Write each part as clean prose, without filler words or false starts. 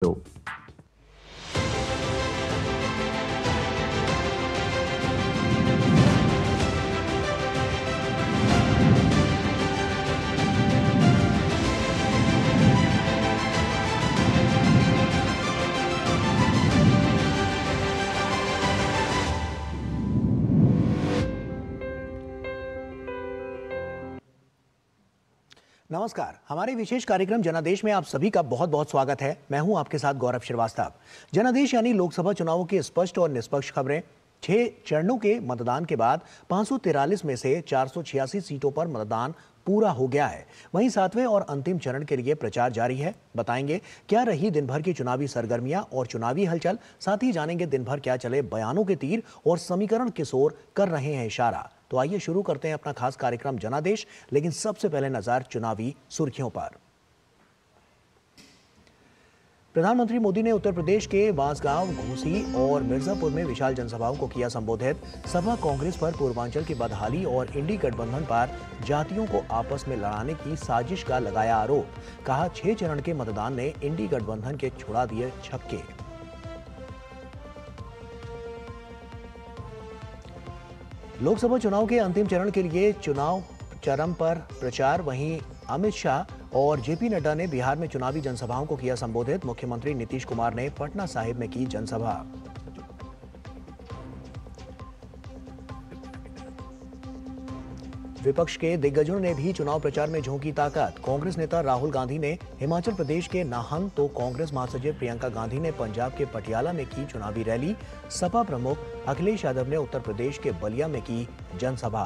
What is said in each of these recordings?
तो नमस्कार। हमारे विशेष कार्यक्रम जनादेश में आप सभी का बहुत बहुत स्वागत है। मैं हूं आपके साथ गौरव श्रीवास्तव। जनादेश यानी लोकसभा चुनावों की स्पष्ट और निष्पक्ष खबरें। 6 चरणों के मतदान के बाद 543 में से 486 सीटों पर मतदान पूरा हो गया है। वहीं 7वें और अंतिम चरण के लिए प्रचार जारी है। बताएंगे क्या रही दिन भर की चुनावी सरगर्मियां और चुनावी हलचल। साथ ही जानेंगे दिन भर क्या चले बयानों के तीर और समीकरण किस ओर कर रहे हैं इशारा। तो आइए शुरू करते हैं अपना खास कार्यक्रम जनादेश, लेकिन सबसे पहले नजर चुनावी सुर्खियों पर। प्रधानमंत्री मोदी ने उत्तर प्रदेश के बांसगांव, घोसी और मिर्जापुर में विशाल जनसभाओं को किया संबोधित। सपा कांग्रेस पर पूर्वांचल की बदहाली और इंडी गठबंधन पर जातियों को आपस में लड़ाने की साजिश का लगाया आरोप। कहा 6 चरण के मतदान ने इंडी गठबंधन के छुड़ा दिए छक्के। लोकसभा चुनाव के अंतिम चरण के लिए चुनाव चरम पर प्रचार। वहीं अमित शाह और जेपी नड्डा ने बिहार में चुनावी जनसभाओं को किया संबोधित। मुख्यमंत्री नीतीश कुमार ने पटना साहिब में की जनसभा। विपक्ष के दिग्गजों ने भी चुनाव प्रचार में झोंकी ताकत। कांग्रेस नेता राहुल गांधी ने हिमाचल प्रदेश के नाहन तो कांग्रेस महासचिव प्रियंका गांधी ने पंजाब के पटियाला में की चुनावी रैली। सपा प्रमुख अखिलेश यादव ने उत्तर प्रदेश के बलिया में की जनसभा।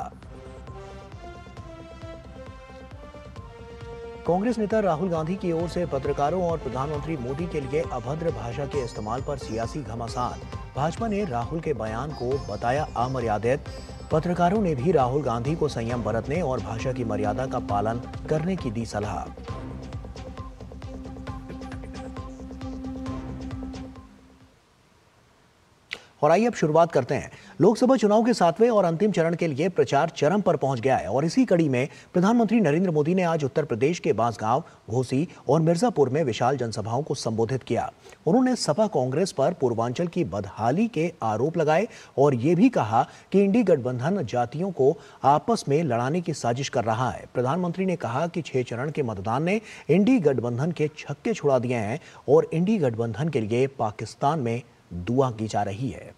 कांग्रेस नेता राहुल गांधी की ओर से पत्रकारों और प्रधानमंत्री मोदी के लिए अभद्र भाषा के इस्तेमाल पर सियासी घमासान। भाजपा ने राहुल के बयान को बताया अमर्यादित। पत्रकारों ने भी राहुल गांधी को संयम बरतने और भाषा की मर्यादा का पालन करने की दी सलाह। और आइए अब शुरुआत करते हैं। लोकसभा चुनाव के 7वें और अंतिम चरण के लिए प्रचार चरम पर पहुंच गया है और इसी कड़ी में प्रधानमंत्री नरेंद्र मोदी ने आज उत्तर प्रदेश के बांसगांव, घोसी और मिर्जापुर में विशाल जनसभाओं को संबोधित किया। उन्होंने सपा कांग्रेस पर पूर्वांचल की बदहाली के आरोप लगाए और ये भी कहा कि इंडी गठबंधन जातियों को आपस में लड़ाने की साजिश कर रहा है। प्रधानमंत्री ने कहा कि 6 चरण के मतदान ने इंडी गठबंधन के छक्के छुड़ा दिए हैं और इंडी गठबंधन के लिए पाकिस्तान में दुआ की जा रही है।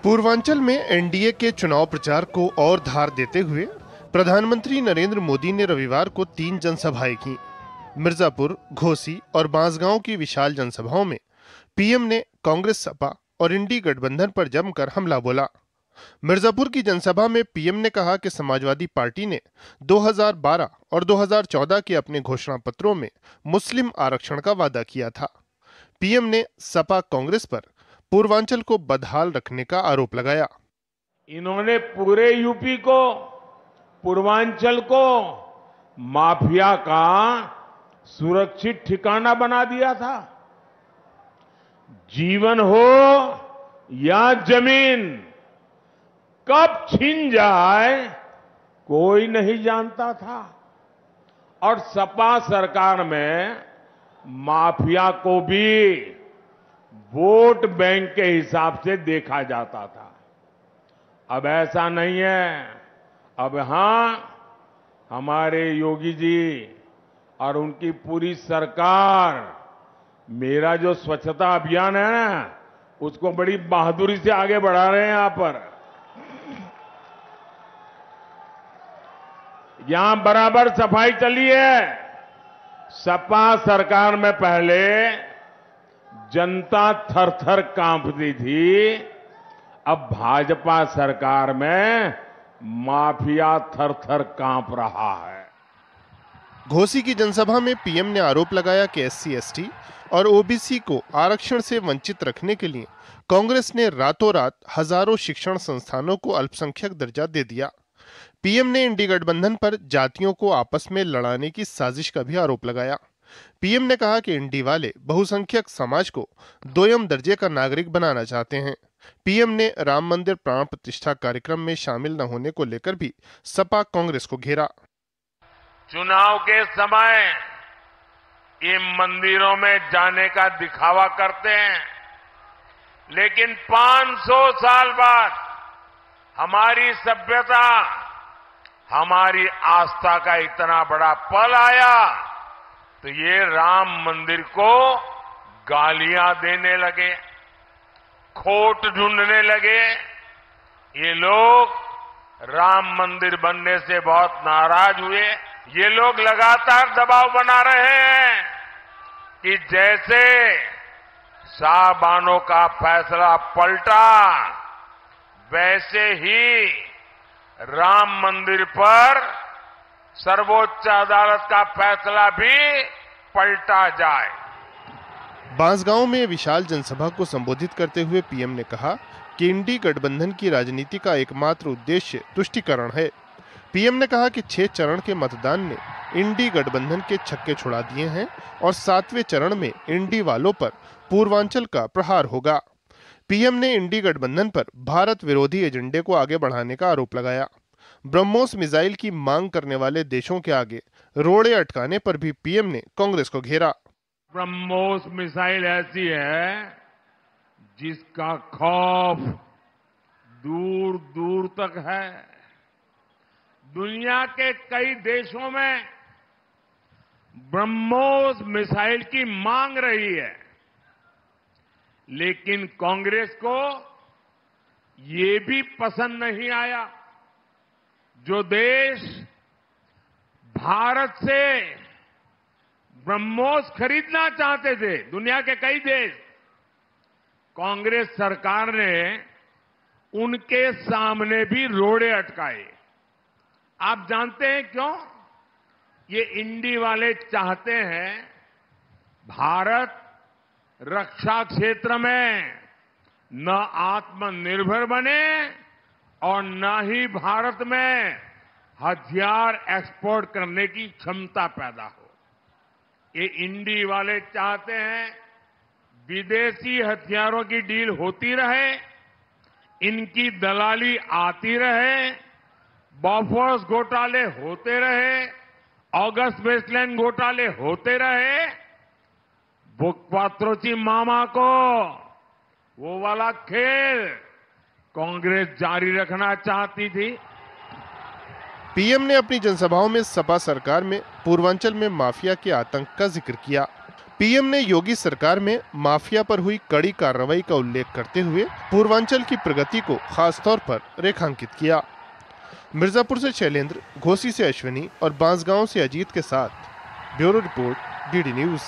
पूर्वांचल में एनडीए के चुनाव प्रचार को और धार देते हुए प्रधानमंत्री नरेंद्र मोदी ने रविवार को 3 जनसभाएं की। मिर्जापुर, घोसी और बांसगांव की विशाल जनसभाओं में पीएम ने कांग्रेस, सपा और इंडी गठबंधन पर जमकर हमला बोला। मिर्जापुर की जनसभा में पीएम ने कहा कि समाजवादी पार्टी ने 2012 और 2014 के अपने घोषणा पत्रों में मुस्लिम आरक्षण का वादा किया था। पीएम ने सपा कांग्रेस पर पूर्वांचल को बदहाल रखने का आरोप लगाया। इन्होंने पूरे यूपी को, पूर्वांचल को माफिया का सुरक्षित ठिकाना बना दिया था। जीवन हो या जमीन, कब छीन जाए कोई नहीं जानता था। और सपा सरकार में माफिया को भी वोट बैंक के हिसाब से देखा जाता था। अब ऐसा नहीं है। अब हमारे योगी जी और उनकी पूरी सरकार मेरा जो स्वच्छता अभियान है ना, उसको बड़ी बहादुरी से आगे बढ़ा रहे हैं। यहां बराबर सफाई चली है। सपा सरकार में पहले जनता थर-थर कांपती थी, अब भाजपा सरकार में माफिया थर-थर कांप रहा है। घोसी की जनसभा में पीएम ने आरोप लगाया कि SC/ST और ओबीसी को आरक्षण से वंचित रखने के लिए कांग्रेस ने रातों रात हजारों शिक्षण संस्थानों को अल्पसंख्यक दर्जा दे दिया। पीएम ने इंडी गठबंधन पर जातियों को आपस में लड़ाने की साजिश का भी आरोप लगाया। पीएम ने कहा कि इंडी वाले बहुसंख्यक समाज को दोयम दर्जे का नागरिक बनाना चाहते हैं। पीएम ने राम मंदिर प्राण प्रतिष्ठा कार्यक्रम में शामिल न होने को लेकर भी सपा कांग्रेस को घेरा। चुनाव के समय ये मंदिरों में जाने का दिखावा करते हैं, लेकिन 500 साल बाद हमारी सभ्यता, हमारी आस्था का इतना बड़ा पल आया तो ये राम मंदिर को गालियां देने लगे, खोट ढूंढने लगे। ये लोग राम मंदिर बनने से बहुत नाराज हुए। ये लोग लगातार दबाव बना रहे हैं कि जैसे साहबानों का फैसला पलटा, वैसे ही राम मंदिर पर सर्वोच्च अदालत का फैसला भी पलटा जाए। बांसगांव में विशाल जनसभा को संबोधित करते हुए पीएम ने कहा कि इंडी गठबंधन की राजनीति का एकमात्र उद्देश्य तुष्टीकरण है। पीएम ने कहा कि 6 चरण के मतदान ने इंडी गठबंधन के छक्के छुड़ा दिए हैं और 7वें चरण में इंडी वालों पर पूर्वांचल का प्रहार होगा। पीएम ने इंडी गठबंधन पर भारत विरोधी एजेंडे को आगे बढ़ाने का आरोप लगाया। ब्रह्मोस मिसाइल की मांग करने वाले देशों के आगे रोड़े अटकाने पर भी पीएम ने कांग्रेस को घेरा। ब्रह्मोस मिसाइल ऐसी है जिसका खौफ दूर दूर तक है। दुनिया के कई देशों में ब्रह्मोस मिसाइल की मांग रही है, लेकिन कांग्रेस को ये भी पसंद नहीं आया। जो देश भारत से ब्रह्मोस खरीदना चाहते थे, दुनिया के कई देश, कांग्रेस सरकार ने उनके सामने भी रोड़े अटकाए। आप जानते हैं क्यों? ये इंडी वाले चाहते हैं भारत रक्षा क्षेत्र में न आत्मनिर्भर बने और न ही भारत में हथियार एक्सपोर्ट करने की क्षमता पैदा हो। ये इंडी वाले चाहते हैं विदेशी हथियारों की डील होती रहे, इनकी दलाली आती रहे, बॉफोर्स घोटाले होते रहे, ऑगस्ट वेस्टलैंड घोटाले होते रहे। बुकपात्रोची मामा को वो वाला खेल कांग्रेस जारी रखना चाहती थी। पीएम ने अपनी जनसभाओं में सपा सरकार में पूर्वांचल में माफिया के आतंक का जिक्र किया। पीएम ने योगी सरकार में माफिया पर हुई कड़ी कार्रवाई का उल्लेख करते हुए पूर्वांचल की प्रगति को खासतौर पर रेखांकित किया। मिर्जापुर से शैलेंद्र, घोसी से अश्विनी और बांसगांव से अजीत के साथ ब्यूरो रिपोर्ट, डीडी न्यूज।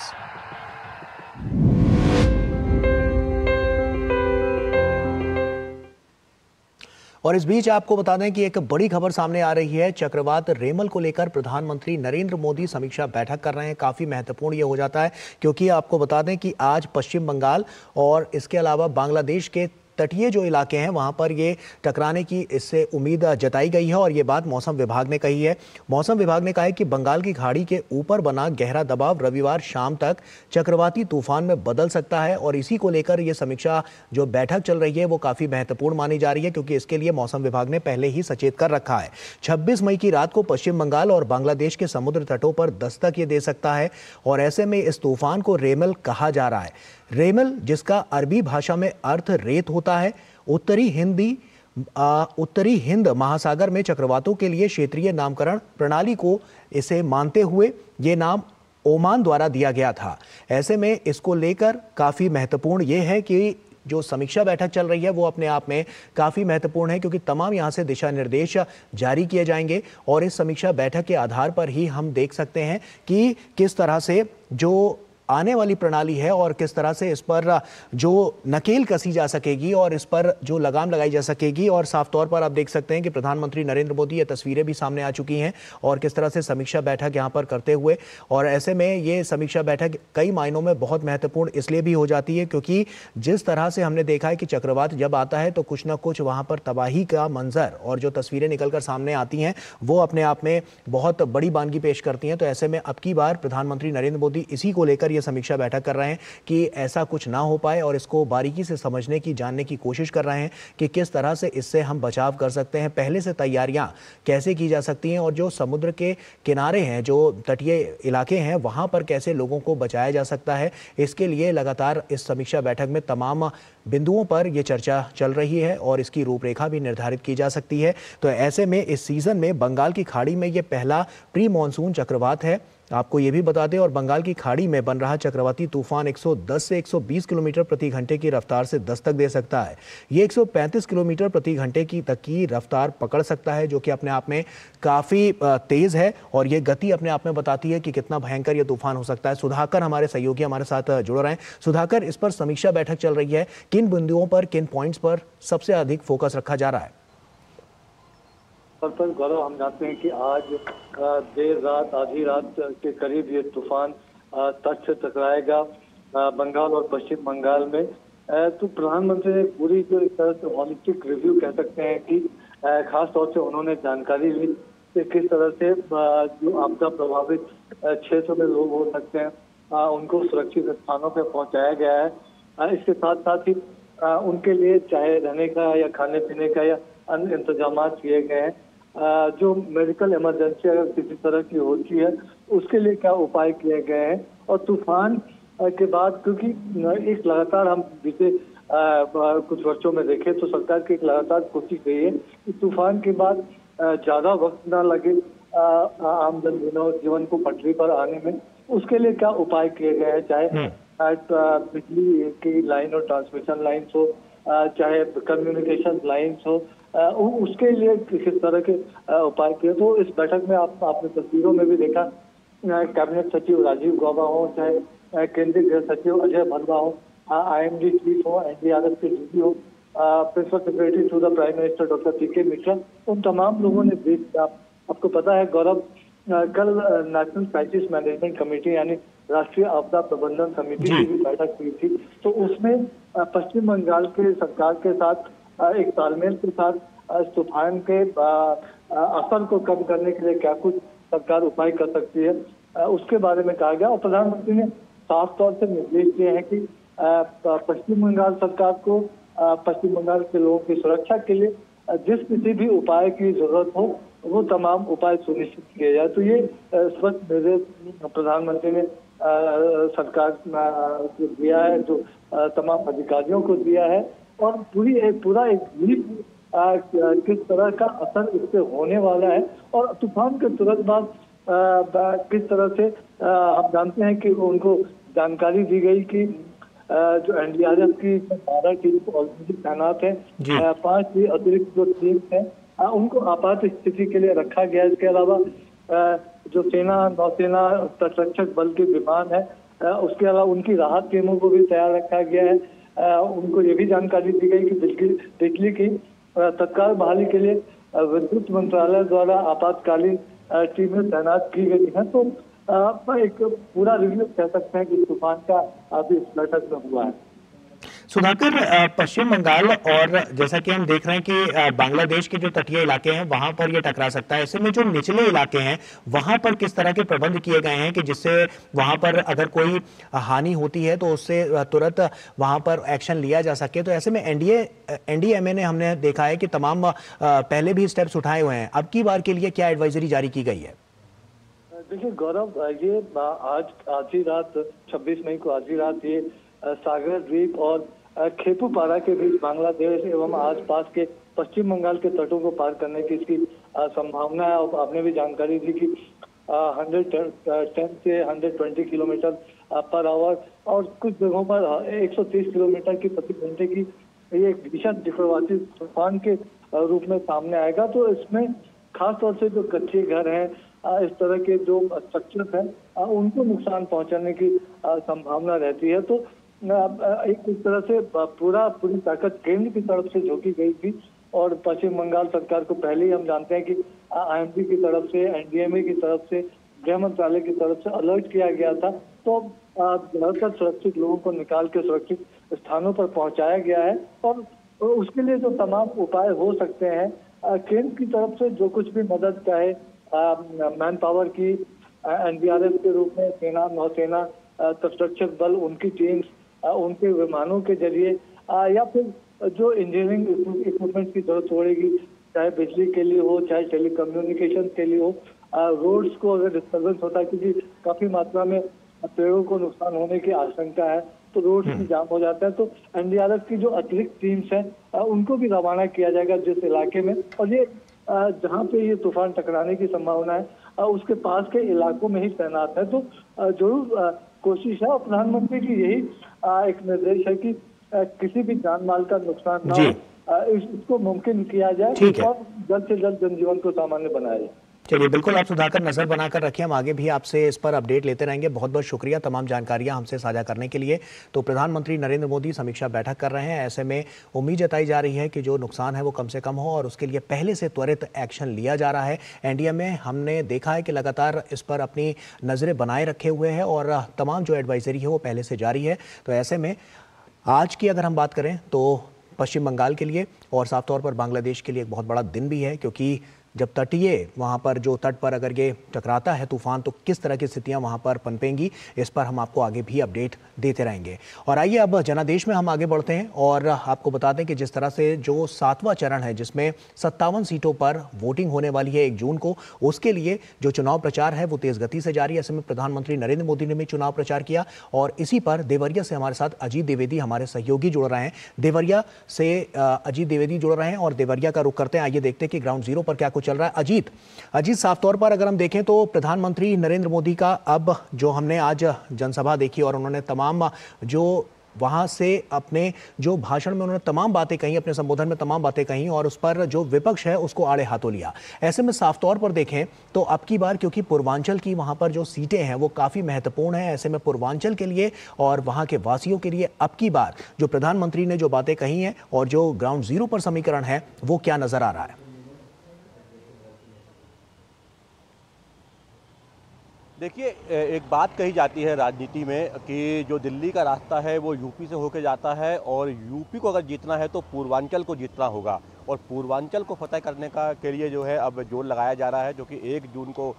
और इस बीच आपको बता दें कि एक बड़ी खबर सामने आ रही है। चक्रवात रेमल को लेकर प्रधानमंत्री नरेंद्र मोदी समीक्षा बैठक कर रहे हैं। काफ़ी महत्वपूर्ण ये हो जाता है क्योंकि आपको बता दें कि आज पश्चिम बंगाल और इसके अलावा बांग्लादेश के तटीय जो इलाके हैं वहां पर ये टकराने की इससे उम्मीद जताई गई है और ये बात मौसम विभाग ने कही है। मौसम विभाग ने कहा है कि बंगाल की खाड़ी के ऊपर बना गहरा दबाव रविवार शाम तक चक्रवाती तूफान में बदल सकता है और इसी को लेकर ये समीक्षा जो बैठक चल रही है वो काफ़ी महत्वपूर्ण मानी जा रही है क्योंकि इसके लिए मौसम विभाग ने पहले ही सचेत कर रखा है। 26 मई की रात को पश्चिम बंगाल और बांग्लादेश के समुद्र तटों पर दस्तक ये दे सकता है और ऐसे में इस तूफान को रेमल कहा जा रहा है। रेमल, जिसका अरबी भाषा में अर्थ रेत होता है, उत्तरी हिंद महासागर में चक्रवातों के लिए क्षेत्रीय नामकरण प्रणाली को इसे मानते हुए ये नाम ओमान द्वारा दिया गया था। ऐसे में इसको लेकर काफ़ी महत्वपूर्ण ये है कि जो समीक्षा बैठक चल रही है वो अपने आप में काफ़ी महत्वपूर्ण है क्योंकि तमाम यहाँ से दिशा निर्देश जारी किए जाएंगे और इस समीक्षा बैठक के आधार पर ही हम देख सकते हैं कि किस तरह से जो आने वाली प्रणाली है और किस तरह से इस पर जो नकेल कसी जा सकेगी और इस पर जो लगाम लगाई जा सकेगी। और साफ तौर पर आप देख सकते हैं कि प्रधानमंत्री नरेंद्र मोदी, ये तस्वीरें भी सामने आ चुकी हैं और किस तरह से समीक्षा बैठक यहां पर करते हुए, और ऐसे में ये समीक्षा बैठक कई मायनों में बहुत महत्वपूर्ण इसलिए भी हो जाती है क्योंकि जिस तरह से हमने देखा है कि चक्रवात जब आता है तो कुछ ना कुछ वहां पर तबाही का मंजर और जो तस्वीरें निकलकर सामने आती हैं वो अपने आप में बहुत बड़ी बानगी पेश करती हैं। तो ऐसे में अब की बार प्रधानमंत्री नरेंद्र मोदी इसी को लेकर ये समीक्षा बैठक कर रहे हैं कि ऐसा कुछ ना हो पाए और इसको बारीकी से समझने की, जानने की कोशिश कर रहे हैं कि किस तरह से इससे हम बचाव कर सकते हैं, पहले से तैयारियां कैसे की जा सकती हैं और जो समुद्र के किनारे हैं, जो तटीय इलाके हैं, वहां पर कैसे लोगों को बचाया जा सकता है। इसके लिए लगातार इस समीक्षा बैठक में तमाम बिंदुओं पर यह चर्चा चल रही है और इसकी रूपरेखा भी निर्धारित की जा सकती है। तो ऐसे में इस सीजन में बंगाल की खाड़ी में यह पहला प्री मानसून चक्रवात है। आपको ये भी बता दें, और बंगाल की खाड़ी में बन रहा चक्रवाती तूफान 110 से 120 किलोमीटर प्रति घंटे की रफ्तार से दस्तक दे सकता है। ये 135 किलोमीटर प्रति घंटे की तक की रफ्तार पकड़ सकता है, जो कि अपने आप में काफ़ी तेज़ है और ये गति अपने आप में बताती है कि कितना भयंकर ये तूफान हो सकता है। सुधाकर हमारे सहयोगी हमारे साथ जुड़ रहे हैं। सुधाकर, इस पर समीक्षा बैठक चल रही है, किन बिंदुओं पर, किन पॉइंट्स पर सबसे अधिक फोकस रखा जा रहा है? पर गौरव, हम जानते हैं कि आज देर रात, आधी रात के करीब ये तूफान तट से टकराएगा बंगाल और पश्चिम बंगाल में। तो प्रधानमंत्री ने पूरी जो एक तरह से हॉलिस्टिक रिव्यू कह सकते हैं कि खास तौर से उन्होंने जानकारी ली कि किस तरह से जो आपदा प्रभावित क्षेत्र में लोग हो सकते हैं उनको सुरक्षित स्थानों पर पहुंचाया गया है। इसके साथ साथ ही उनके लिए चाहे रहने का या खाने पीने का या अन्य इंतजाम किए गए हैं। जो मेडिकल इमरजेंसी अगर किसी तरह की होती है उसके लिए क्या उपाय किए गए हैं। और तूफान के बाद, क्योंकि एक लगातार हम बीते कुछ वर्षों में देखें तो सरकार की एक लगातार कोशिश रही है कि तूफान के बाद ज्यादा वक्त ना लगे आम जीवन को पटरी पर आने में, उसके लिए क्या उपाय किए गए हैं। चाहे बिजली की लाइन और ट्रांसमिशन लाइन्स हो, चाहे कम्युनिकेशन लाइन्स हो, उसके लिए किस तरह के उपाय किए। तो इस बैठक में आपने तस्वीरों में भी देखा, कैबिनेट सचिव राजीव गौबा हो, चाहे केंद्रीय गृह सचिव अजय भल्ला हो, IMD चीफ हो, NDRF के डीजी हो, principal secretary to the prime minister doctor PK Mishra, उन तमाम लोगों ने देख, आपको पता है गौरव, कल नेशनल क्राइसिस मैनेजमेंट कमेटी यानी राष्ट्रीय आपदा प्रबंधन समिति की भी बैठक हुई थी। तो उसमें पश्चिम बंगाल के सरकार के साथ एक तालमेल के साथ इस तूफान के असर को कम करने के लिए क्या कुछ सरकार उपाय कर सकती है, उसके बारे में कहा गया। और प्रधानमंत्री ने साफ तौर से निर्देश दिए हैं कि पश्चिम बंगाल सरकार को पश्चिम बंगाल के लोगों की सुरक्षा के लिए जिस किसी भी उपाय की जरूरत हो वो तमाम उपाय सुनिश्चित किए जाए। तो ये स्पष्ट निर्देश प्रधानमंत्री ने सरकार को दिया है, जो तमाम अधिकारियों को दिया है। और पूरा एक किस तरह का असर इससे होने वाला है और तूफान के तुरंत बाद किस तरह से हम जानते हैं कि उनको जानकारी दी गई कि जो NDRF की 12 टीम ऑलरेडी तैनात है, 5 अतिरिक्त जो टीम है उनको आपात स्थिति के लिए रखा गया है। इसके अलावा जो सेना, नौसेना, तटरक्षक बल के विमान है, उसके अलावा उनकी राहत टीमों को भी तैयार रखा गया है। उनको ये भी जानकारी दी गई कि बिजली की तत्काल बहाली के लिए विद्युत मंत्रालय द्वारा आपातकालीन टीमें तैनात की गई हैं। तो एक पूरा रिव्यू कह सकते हैं कि तूफान का अभी इस बैठक में हुआ है। सुधाकर, पश्चिम बंगाल और जैसा कि हम देख रहे हैं कि बांग्लादेश के जो तटीय इलाके हैं वहां पर ये टकरा सकता है। ऐसे में जो निचले इलाके हैं वहां पर किस तरह के प्रबंध किए गए हैं कि जिससे वहां पर अगर कोई हानि होती है तो उससे तुरंत वहां पर एक्शन लिया जा सके। तो ऐसे में NDMA ने हमने देखा है कि तमाम पहले भी स्टेप्स उठाए हुए हैं। अब की बार के लिए क्या एडवाइजरी जारी की गई है? देखिए गौरव, ये आज आधी रात 26 मई को आधी रात ये सागर द्वीप और खेपुपारा के बीच बांग्लादेश एवं आसपास के पश्चिम बंगाल के तटों को पार करने की इसकी संभावना है। और आपने भी जानकारी दी कि 110 से 120 किलोमीटर पर आवर और कुछ जगहों पर 130 किलोमीटर की प्रति घंटे की ये भीषण चक्रवाती तूफान के रूप में सामने आएगा। तो इसमें खासतौर से जो कच्चे घर हैं, इस तरह के जो स्ट्रक्चर हैं, उनको नुकसान पहुंचाने की संभावना रहती है। तो एक इस तरह से पूरी ताकत केंद्र की तरफ से झोंकी गई थी और पश्चिम बंगाल सरकार को पहले ही हम जानते हैं कि IMD की तरफ से, NDMA की तरफ से, गृह मंत्रालय की तरफ से अलर्ट किया गया था। तो ज्यादातर सुरक्षित लोगों को निकाल के सुरक्षित स्थानों पर पहुंचाया गया है और उसके लिए जो तमाम उपाय हो सकते हैं केंद्र की तरफ से, जो कुछ भी मदद चाहे मैन पावर की, NDRF के रूप में सेना, नौसेना, तटरक्षक बल, उनकी टीम्स, उनके विमानों के जरिए या फिर जो इंजीनियरिंग इक्विपमेंट की जरूरत पड़ेगी, चाहे बिजली के लिए हो, चाहे टेलीकम्युनिकेशन के लिए हो, रोड्स को अगर डिस्टर्बेंस होता है क्योंकि काफी मात्रा में पेड़ों को नुकसान होने की आशंका है तो रोड भी जाम हो जाता है, तो एनडीआरएफ की जो अतिरिक्त टीम्स हैं उनको भी रवाना किया जाएगा जिस इलाके में, और ये जहाँ पे ये तूफान टकराने की संभावना है उसके पास के इलाकों में ही तैनात है। तो जरूर कोशिश है और प्रधानमंत्री की यही एक निर्देश है कि किसी भी जान माल का नुकसान ना हो, इसको मुमकिन किया जाए और जल्द से जल्द जनजीवन को सामान्य बनाया जाए। चलिए, बिल्कुल आप सुधाकर नजर बनाकर रखिए, हम आगे भी आपसे इस पर अपडेट लेते रहेंगे। बहुत बहुत शुक्रिया तमाम जानकारियां हमसे साझा करने के लिए। तो प्रधानमंत्री नरेंद्र मोदी समीक्षा बैठक कर रहे हैं, ऐसे में उम्मीद जताई जा रही है कि जो नुकसान है वो कम से कम हो और उसके लिए पहले से त्वरित एक्शन लिया जा रहा है। एनडीए में हमने देखा है कि लगातार इस पर अपनी नजरें बनाए रखे हुए हैं और तमाम जो एडवाइजरी है वो पहले से जारी है। तो ऐसे में आज की अगर हम बात करें तो पश्चिम बंगाल के लिए और साफ तौर पर बांग्लादेश के लिए एक बहुत बड़ा दिन भी है, क्योंकि जब तटीय वहाँ पर जो तट पर अगर ये टकराता है तूफान तो किस तरह की स्थितियाँ वहाँ पर पनपेंगी, इस पर हम आपको आगे भी अपडेट देते रहेंगे। और आइए अब जनादेश में हम आगे बढ़ते हैं और आपको बता दें कि जिस तरह से जो 7वां चरण है जिसमें 57 सीटों पर वोटिंग होने वाली है 1 जून को, उसके लिए जो चुनाव प्रचार है वो तेज गति से जारी है। ऐसे में प्रधानमंत्री नरेंद्र मोदी ने भी चुनाव प्रचार किया और इसी पर देवरिया से हमारे साथ अजीत द्विवेदी हमारे सहयोगी जुड़ रहे हैं। देवरिया से अजीत द्विवेदी जुड़ रहे हैं और देवरिया का रुख करते हैं। आइए देखते हैं कि ग्राउंड जीरो पर क्या चल रहा है। अजीत, साफ तौर पर अगर हम देखें तो प्रधानमंत्री नरेंद्र मोदी का अब जो हमने आज जनसभा देखी और उन्होंने तमाम जो वहां से अपने जो भाषण में उन्होंने तमाम बातें कही, अपने संबोधन में तमाम बातें कही और उस पर जो विपक्ष है उसको आड़े हाथों लिया। ऐसे में साफ तौर पर देखें तो अब की बार क्योंकि पूर्वांचल की वहां पर जो सीटें हैं वो काफी महत्वपूर्ण है, ऐसे में पूर्वांचल के लिए और वहां के वासियों के लिए अब की बार जो प्रधानमंत्री ने जो बातें कही हैं और जो ग्राउंड जीरो पर समीकरण है वो क्या नजर आ रहा है? देखिए, एक बात कही जाती है राजनीति में कि जो दिल्ली का रास्ता है वो यूपी से होकर जाता है और यूपी को अगर जीतना है तो पूर्वांचल को जीतना होगा और पूर्वांचल को फतह करने के लिए जो है अब जोर लगाया जा रहा है, जो कि 1 जून को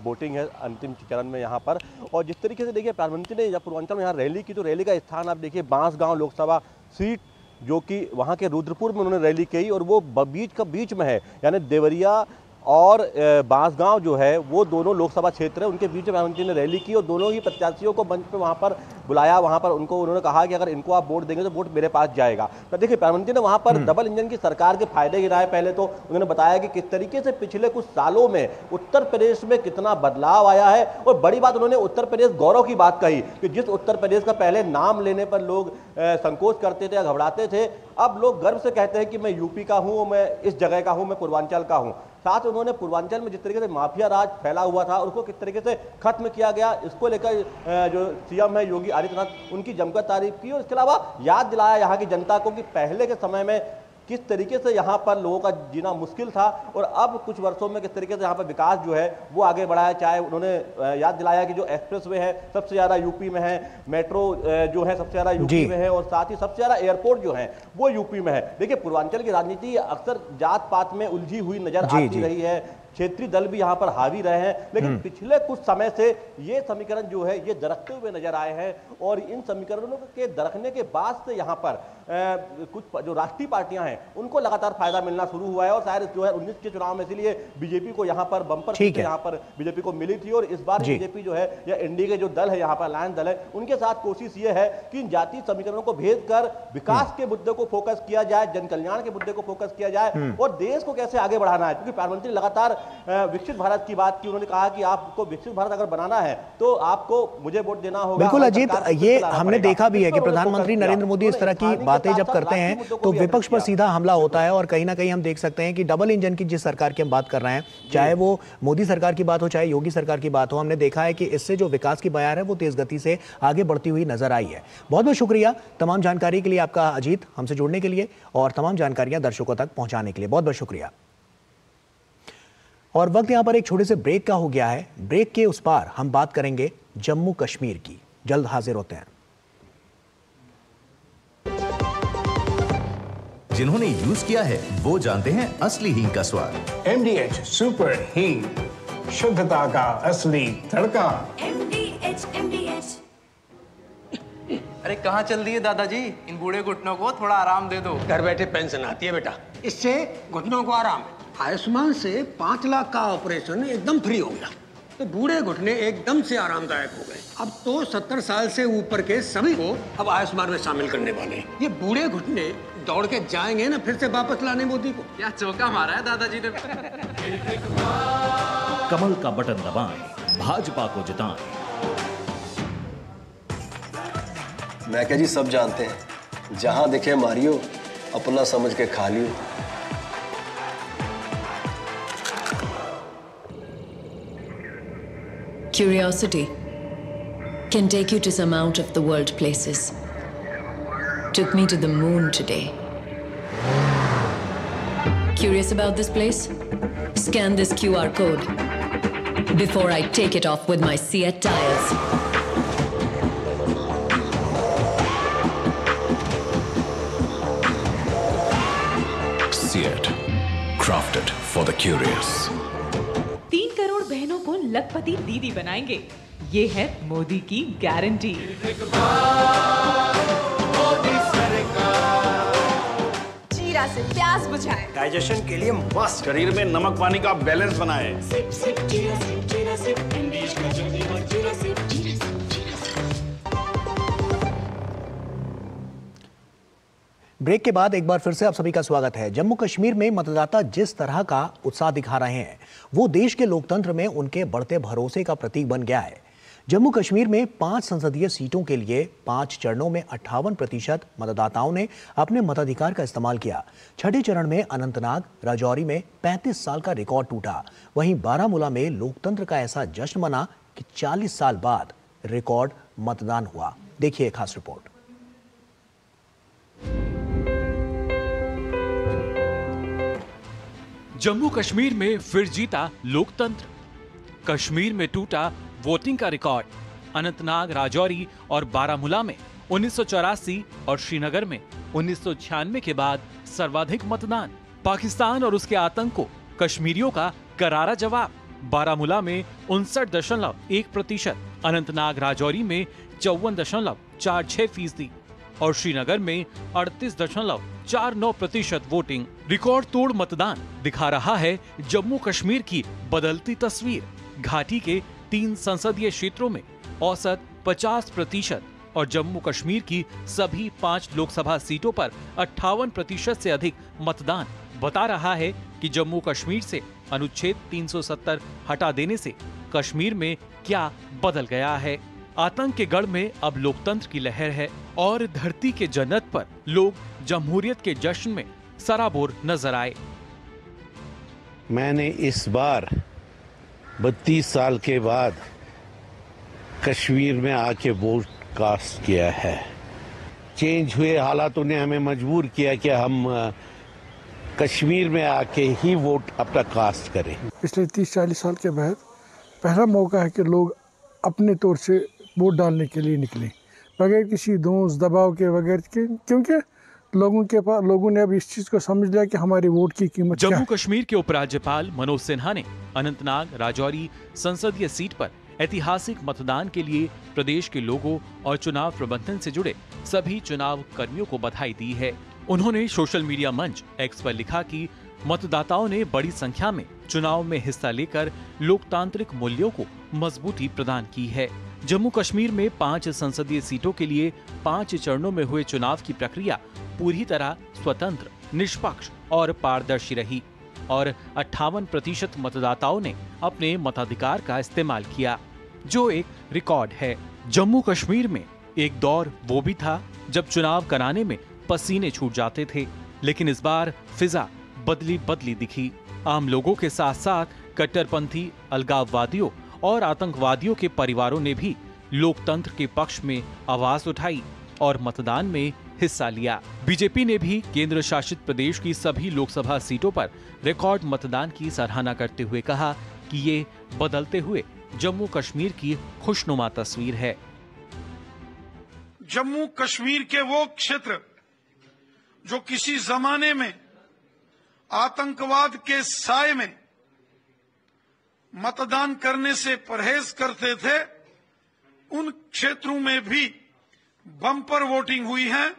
वोटिंग है अंतिम चरण में यहाँ पर। और जिस तरीके से देखिए प्रधानमंत्री ने जब पूर्वांचल में यहाँ रैली की तो रैली का स्थान आप देखिए बांसगांव लोकसभा सीट जो कि वहाँ के रुद्रपुर में उन्होंने रैली की और वो बीच में है, यानी देवरिया और बांसगांव जो है वो दोनों लोकसभा क्षेत्र है, उनके बीच में प्रधानमंत्री ने रैली की और दोनों ही प्रत्याशियों को मंच पे वहाँ पर बुलाया। वहाँ पर उन्होंने कहा कि अगर इनको आप वोट देंगे तो वोट मेरे पास जाएगा। तो देखिए प्रधानमंत्री ने वहाँ पर डबल इंजन की सरकार के फायदे गिनाए। पहले तो उन्होंने बताया कि किस तरीके से पिछले कुछ सालों में उत्तर प्रदेश में कितना बदलाव आया है और बड़ी बात उन्होंने उत्तर प्रदेश गौरव की बात कही कि जिस उत्तर प्रदेश का पहले नाम लेने पर लोग संकोच करते थे, घबराते थे, अब लोग गर्व से कहते हैं कि मैं यूपी का हूँ, मैं इस जगह का हूँ, मैं पूर्वांचल का हूँ। साथ उन्होंने पूर्वांचल में जिस तरीके से माफिया राज फैला हुआ था उसको किस तरीके से खत्म किया गया, इसको लेकर जो सीएम है योगी आदित्यनाथ उनकी जमकर तारीफ की और इसके अलावा याद दिलाया यहाँ की जनता को कि पहले के समय में किस तरीके से यहाँ पर लोगों का जीना मुश्किल था और अब कुछ वर्षों में किस तरीके से यहाँ पर विकास जो है वो आगे बढ़ा है। चाहे उन्होंने याद दिलाया कि जो एक्सप्रेसवे है सबसे ज़्यादा यूपी में है, मेट्रो जो है सबसे ज़्यादा यूपी में है और साथ ही सबसे ज़्यादा एयरपोर्ट जो है वो यूपी में है। देखिए पूर्वांचल की राजनीति अक्सर जात पात में उलझी हुई नजर आती रही है, क्षेत्रीय दल भी यहाँ पर हावी रहे हैं, लेकिन पिछले कुछ समय से ये समीकरण जो है ये दरकते हुए नजर आए हैं और इन समीकरणों के दरकने के बाद से यहाँ पर कुछ जो राष्ट्रीय पार्टियां हैं उनको लगातार फायदा मिलना शुरू हुआ है और शायद 2019 के चुनाव में इसीलिए बीजेपी को यहाँ पर बम्पर सीट यहाँ पर बीजेपी को मिली थी और इस बार बीजेपी जो है या एनडीए के जो दल है यहाँ पर अलायंस दल है उनके साथ कोशिश ये है कि इन जातीय समीकरणों को भेद कर विकास के मुद्दे को फोकस किया जाए, जन कल्याण के मुद्दे को फोकस किया जाए और देश को कैसे आगे बढ़ाना है। क्योंकि प्रधानमंत्री लगातार विकसित भारत की बात की, उन्होंने कहा कि आपको विकसित भारत अगर बनाना है तो आपको मुझे वोट देना होगा। बिल्कुल अजीत, ये हमने देखा भी है कि प्रधानमंत्री नरेंद्र मोदी इस तरह की बातें जब करते हैं तो विपक्ष पर सीधा हमला होता है और कहीं ना कहीं हम देख सकते हैं कि डबल इंजन की जिस सरकार की हम बात कर रहे हैं, चाहे वो मोदी सरकार की बात हो चाहे योगी सरकार की बात हो, हमने देखा है कि इससे जो विकास की बयार है वो तेज गति से आगे बढ़ती हुई नजर आई है। बहुत बहुत शुक्रिया तमाम जानकारी के लिए आपका अजीत, हमसे जुड़ने के लिए और तमाम जानकारियां दर्शकों तक पहुंचाने के लिए बहुत बहुत शुक्रिया। और वक्त यहां पर एक छोटे से ब्रेक का हो गया है। ब्रेक के उस पार हम बात करेंगे जम्मू कश्मीर की। जल्द हाजिर होते हैं। जिन्होंने यूज किया है वो जानते हैं असली हींग का स्वाद। MDH सुपर हींग, शुद्धता का असली तड़का। MDH अरे कहाँ चल दिए दादाजी, इन बूढ़े घुटनों को थोड़ा आराम दे दो। घर बैठे पेंशन आती है बेटा, इससे घुटनों को आराम है। आयुष्मान से 5 लाख का ऑपरेशन एकदम फ्री हो गया, तो बूढ़े घुटने एकदम से आरामदायक हो गए। अब तो 70 साल से ऊपर के सभी को अब आयुष्मान में शामिल करने वाले हैं। ये बूढ़े घुटने दौड़ के जाएंगे ना फिर से वापस लाने मोदी को। क्या चौका मारा है दादाजी ने। कमल का बटन दबाएं, भाजपा को जिताएं। मैं क्या जी, सब जानते हैं, जहां दिखे मारियो, अपना समझ के खा लियो। Curiosity can take you to some out of the world places. Took me to the moon today. Curious about this place? Scan this QR code before I take it off with my Seat tires. Seat, crafted for the curious. 3 crore बहनों को लखपति दीदी बनाएंगे, ये है मोदी की guarantee. जीरा से प्यास बुझाए, डाइजेशन के लिए मस्त, शरीर में नमक पानी का बैलेंस बनाए। सिप सिप जीरा सिप जीरा सिप, इंडीज का जल्दी और जीरा सिप जीरा सिप। ब्रेक के बाद एक बार फिर से आप सभी का स्वागत है। जम्मू कश्मीर में मतदाता जिस तरह का उत्साह दिखा रहे हैं वो देश के लोकतंत्र में उनके बढ़ते भरोसे का प्रतीक बन गया है। जम्मू कश्मीर में 5 संसदीय सीटों के लिए 5 चरणों में 58% मतदाताओं ने अपने मताधिकार का इस्तेमाल किया। छठे चरण में अनंतनाग राजौरी में 35 साल का रिकॉर्ड टूटा। वहीं बारामूला में लोकतंत्र का ऐसा जश्न मना कि 40 साल बाद रिकॉर्ड मतदान हुआ। देखिए खास रिपोर्ट। जम्मू कश्मीर में फिर जीता लोकतंत्र, कश्मीर में टूटा वोटिंग का रिकॉर्ड। अनंतनाग, राजौरी और बारामूला में 1984 और श्रीनगर में 1996 के बाद सर्वाधिक मतदान। पाकिस्तान और उसके आतंक को कश्मीरियों का करारा जवाब। बारामूला में 59.1%, अनंतनाग राजौरी में 54.46% और श्रीनगर में 38.49% वोटिंग। रिकॉर्ड तोड़ मतदान दिखा रहा है जम्मू कश्मीर की बदलती तस्वीर। घाटी के 3 संसदीय क्षेत्रों में औसत 50% और जम्मू कश्मीर की सभी 5 लोकसभा सीटों पर 58% से अधिक मतदान बता रहा है कि जम्मू कश्मीर से अनुच्छेद 370 हटा देने से कश्मीर में क्या बदल गया है। आतंक के गढ़ में अब लोकतंत्र की लहर है और धरती के जन्नत पर लोग जमहूरियत के जश्न में सराबोर नजर आए। मैंने इस बार 32 साल के बाद कश्मीर में आके वोट कास्ट किया है। चेंज हुए हालातों ने हमें मजबूर किया कि हम कश्मीर में आके ही वोट अपना कास्ट करें। पिछले 30-40 साल के बाद पहला मौका है कि लोग अपने तौर से वोट डालने के लिए निकले, बगैर किसी दोष दबाव के, बगैर के, क्योंकि लोगों ने अब इस चीज को समझ लिया कि हमारे वोट की कीमत क्या है। जम्मू कश्मीर के उपराज्यपाल मनोज सिन्हा ने अनंतनाग राजौरी संसदीय सीट पर ऐतिहासिक मतदान के लिए प्रदेश के लोगों और चुनाव प्रबंधन से जुड़े सभी चुनाव कर्मियों को बधाई दी है। उन्होंने सोशल मीडिया मंच एक्स पर लिखा कि मतदाताओं ने बड़ी संख्या में चुनाव में हिस्सा लेकर लोकतांत्रिक मूल्यों को मजबूती प्रदान की है। जम्मू कश्मीर में 5 संसदीय सीटों के लिए 5 चरणों में हुए चुनाव की प्रक्रिया पूरी तरह स्वतंत्र, निष्पक्ष और पारदर्शी रही और 58% मतदाताओं ने अपने मताधिकार का इस्तेमाल किया, जो एक रिकॉर्ड है। जम्मू कश्मीर में एक दौर वो भी था जब चुनाव कराने में पसीने छूट जाते थे, लेकिन इस बार फिजा बदली दिखी। आम लोगों के साथ साथ कट्टरपंथी, अलगाववादियों और आतंकवादियों के परिवारों ने भी लोकतंत्र के पक्ष में आवाज उठाई और मतदान में हिस्सा लिया। बीजेपी ने भी केंद्र शासित प्रदेश की सभी लोकसभा सीटों पर रिकॉर्ड मतदान की सराहना करते हुए कहा कि ये बदलते हुए जम्मू कश्मीर की खुशनुमा तस्वीर है। जम्मू कश्मीर के वो क्षेत्र जो किसी जमाने में आतंकवाद के साए में मतदान करने से परहेज करते थे, उन क्षेत्रों में भी बम्पर वोटिंग हुई है।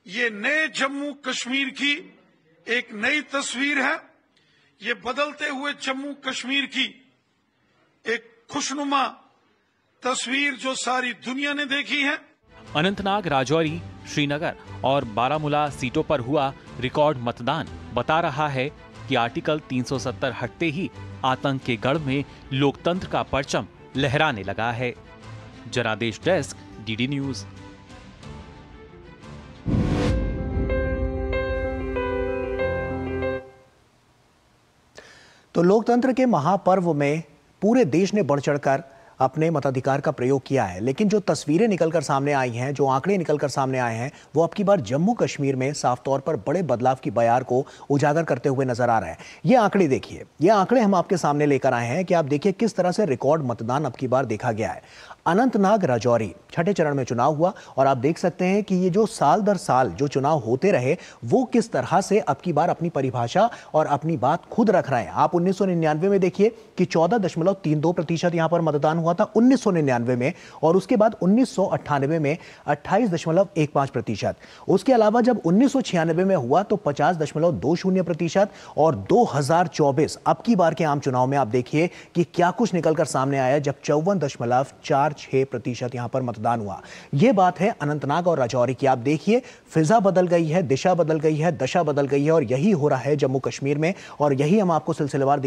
ये नए जम्मू कश्मीर की एक नई तस्वीर है। ये बदलते हुए जम्मू कश्मीर की एक खुशनुमा तस्वीर जो सारी दुनिया ने देखी है। अनंतनाग, राजौरी, श्रीनगर और बारामूला सीटों पर हुआ रिकॉर्ड मतदान बता रहा है कि आर्टिकल 370 हटते ही आतंक के गढ़ में लोकतंत्र का परचम लहराने लगा है। जनादेश डेस्क, डीडी न्यूज। तो लोकतंत्र के महापर्व में पूरे देश ने बढ़ चढ़कर अपने मताधिकार का प्रयोग किया है, लेकिन जो तस्वीरें निकलकर सामने आई हैं, जो आंकड़े निकलकर सामने आए हैं, वो अब की बार जम्मू कश्मीर में साफ तौर पर बड़े बदलाव की बयार को उजागर करते हुए नजर आ रहा है। ये आंकड़े देखिए, ये आंकड़े हम आपके सामने लेकर आए हैं कि आप देखिए किस तरह से रिकॉर्ड मतदान अब की बार देखा गया है। अनंतनाग, राजौरी छठे चरण में चुनाव हुआ और आप देख सकते हैं कि ये जो साल दर साल जो चुनाव होते रहे वो किस तरह से अब की बार अपनी परिभाषा और अपनी बात खुद रख रहे हैं। आप 1999 में देखिए कि 14.32% यहां पर मतदान हुआ था 1999 में, और उसके बाद 1998 में 28.15%। उसके अलावा जब 1996 में हुआ तो 50.20% और 2024 अब की बार के आम चुनाव में आप देखिए कि क्या कुछ निकलकर सामने आया जब 54.46% यहां पर मतदान हुआ। यह बात है अनंतनाग और राजौरी की। आप देखिए फिजा बदल गई है, दिशा बदल गई है, दशा बदल गई है, और यही हो रहा है जम्मू कश्मीर में। और यही हम आपको सिलसिलेवार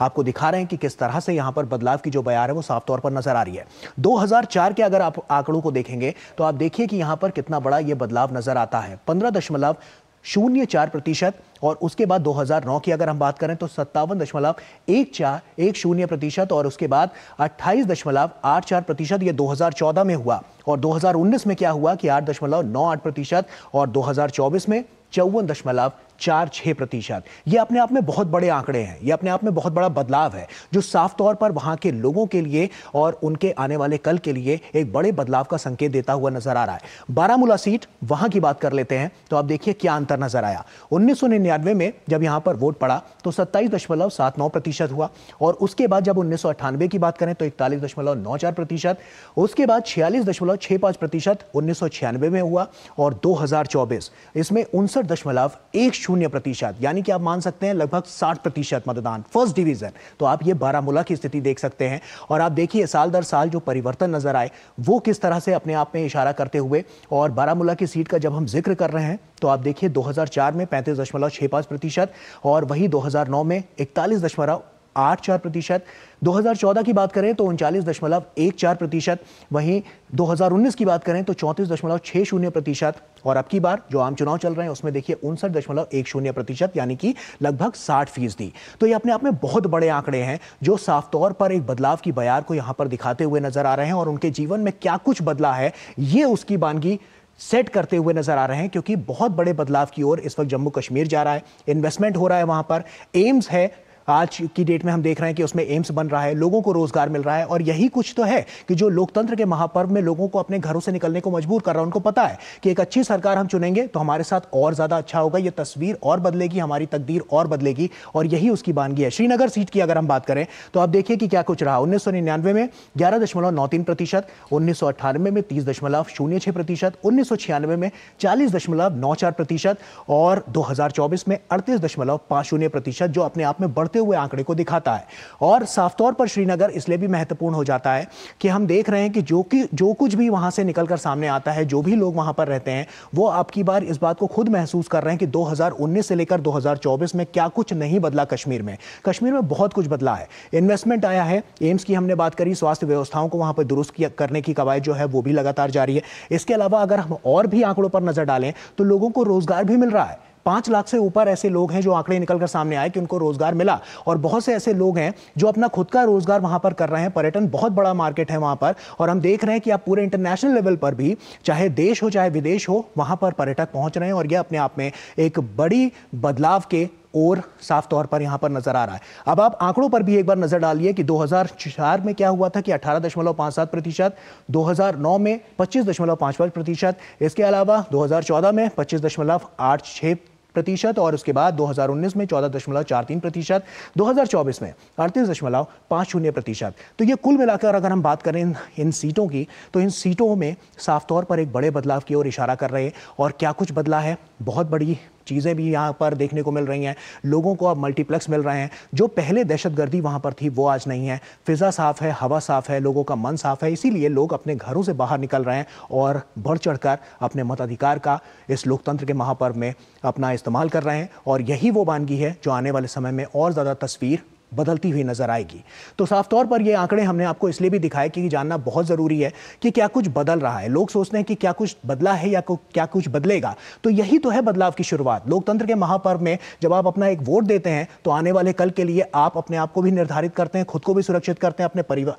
आपको दिखा रहे हैं कि किस तरह से यहां पर बदलाव की जो बयार है वो साफ तौर पर नजर आ रही है। 2004 के अगर आप आंकड़ों को देखेंगे तो आप देखिए कि यहां पर कितना बड़ा यह बदलाव नजर आता है, 15.04%। और उसके बाद 2009 की अगर हम बात करें तो 57.10% और उसके बाद 28.84% ये 2014 में हुआ। और 2019 में क्या हुआ कि 8.98% और 2024 में 54.46%। ये अपने आप में बहुत बड़े आंकड़े हैं, ये अपने आप में बहुत बड़ा बदलाव है जो साफ तौर पर वहां के लोगों के लिए और उनके आने वाले कल के लिए एक बड़े बदलाव का संकेत देता हुआ नजर आ रहा है। बारामूला सीट, वहां की बात कर लेते हैं तो आप देखिए क्या अंतर नजर आया। 1999 में जब यहां पर वोट पड़ा तो 27.79% हुआ, और उसके बाद जब 1998 की बात करें तो 41.94%, उसके बाद 46.65% 1996 में हुआ, और 2024 इसमें 59.10%, यानी कि आप मान सकते हैं लगभग 60% मतदान फर्स्ट डिवीजन। तो आप ये बारामूला की स्थिति देख सकते हैं, और आप देखिए साल दर साल जो परिवर्तन नजर आए वो किस तरह से अपने आप में इशारा करते हुए। और बारामूला की सीट का जब हम जिक्र कर रहे हैं तो आप देखिए 2004 में 35.65% और वही 2009 में 41.84%। 2014 की बात करें तो 39.14%, वहीं 2019 की बात करें तो 34.60%, और अब की बार जो आम चुनाव चल रहे हैं उसमें देखिए 59.10%, यानी कि लगभग 60%। तो ये अपने आप में बहुत बड़े आंकड़े हैं जो साफ तौर पर एक बदलाव की बयार को यहां पर दिखाते हुए नजर आ रहे हैं, और उनके जीवन में क्या कुछ बदला है ये उसकी बानगी सेट करते हुए नजर आ रहे हैं, क्योंकि बहुत बड़े बदलाव की ओर इस वक्त जम्मू कश्मीर जा रहा है। इन्वेस्टमेंट हो रहा है वहां पर, एम्स है, आज की डेट में हम देख रहे हैं कि उसमें एम्स बन रहा है, लोगों को रोजगार मिल रहा है। और यही कुछ तो है कि जो लोकतंत्र के महापर्व में लोगों को अपने घरों से निकलने को मजबूर कर रहा है। उनको पता है कि एक अच्छी सरकार हम चुनेंगे तो हमारे साथ और ज्यादा अच्छा होगा, ये तस्वीर और बदलेगी, हमारी तकदीर और बदलेगी, और यही उसकी बानगी है। श्रीनगर सीट की अगर हम बात करें तो आप देखिए कि क्या कुछ रहा। 1999 में 11.93%, 1998 में 30.06%, 1996 में 40.94% और 2024 में 38.50%, जो अपने आप में बढ़ते हुए आंकड़े को दिखाता है। और साफ तौर पर श्रीनगर इसलिए भी महत्वपूर्ण हो जाता है कि हम देख रहे हैं कि जो कुछ भी वहां से निकलकर सामने आता है, जो भी लोग वहां पर रहते हैं, वो अब की बार इस बात को खुद महसूस कर रहे हैं कि 2019 से लेकर 2024 में क्या कुछ नहीं बदला कश्मीर में। कश्मीर में बहुत कुछ बदला है। इन्वेस्टमेंट आया है, एम्स की हमने बात करी, स्वास्थ्य व्यवस्थाओं को वहां पर दुरुस्त करने की कवायद जो है वो भी लगातार जारी है। इसके अलावा अगर हम और भी आंकड़ों पर नजर डालें तो लोगों को रोजगार भी मिल रहा है। 5 लाख से ऊपर ऐसे लोग हैं जो आंकड़े निकलकर सामने आए कि उनको रोजगार मिला, और बहुत से ऐसे लोग हैं जो अपना खुद का रोजगार वहां पर कर रहे हैं। पर्यटन बहुत बड़ा मार्केट है वहां पर, और हम देख रहे हैं कि आप पूरे इंटरनेशनल लेवल पर भी, चाहे देश हो चाहे विदेश हो, वहां पर पर्यटक पहुंच रहे हैं, और यह अपने आप में एक बड़ी बदलाव के और साफ तौर पर यहां पर नजर आ रहा है। अब आप आंकड़ों पर भी एक बार नजर डालिए कि 2004 में क्या हुआ था कि 18.57%, 2009 में 25.55%, इसके अलावा 2014 में 25.86%, 14.5% और उसके बाद 2019 में 14.43%, 2024 में 38.50%। तो ये कुल मिलाकर अगर हम बात करें इन सीटों की, तो इन सीटों में साफ तौर पर एक बड़े बदलाव की ओर इशारा कर रहे हैं। और क्या कुछ बदला है, बहुत बड़ी चीज़ें भी यहाँ पर देखने को मिल रही हैं। लोगों को अब मल्टीप्लेक्स मिल रहे हैं। जो पहले दहशतगर्दी वहाँ पर थी वो आज नहीं है। फिज़ा साफ़ है, हवा साफ़ है, लोगों का मन साफ़ है। इसीलिए लोग अपने घरों से बाहर निकल रहे हैं और बढ़ चढ़कर अपने मताधिकार का इस लोकतंत्र के महापर्व में अपना इस्तेमाल कर रहे हैं। और यही वो वानगी है जो आने वाले समय में और ज़्यादा तस्वीर बदलती हुई नजर आएगी। तो साफ तौर पर ये आंकड़े हमने आपको इसलिए भी दिखाए कि जानना बहुत ज़रूरी है कि क्या कुछ बदल रहा है। लोग सोचते हैं कि क्या कुछ बदला है या क्या कुछ बदलेगा, तो यही तो है बदलाव की शुरुआत। लोकतंत्र के महापर्व में जब आप अपना एक वोट देते हैं तो आने वाले कल के लिए आप अपने आप को भी निर्धारित करते हैं, खुद को भी सुरक्षित करते हैं, अपने परिवार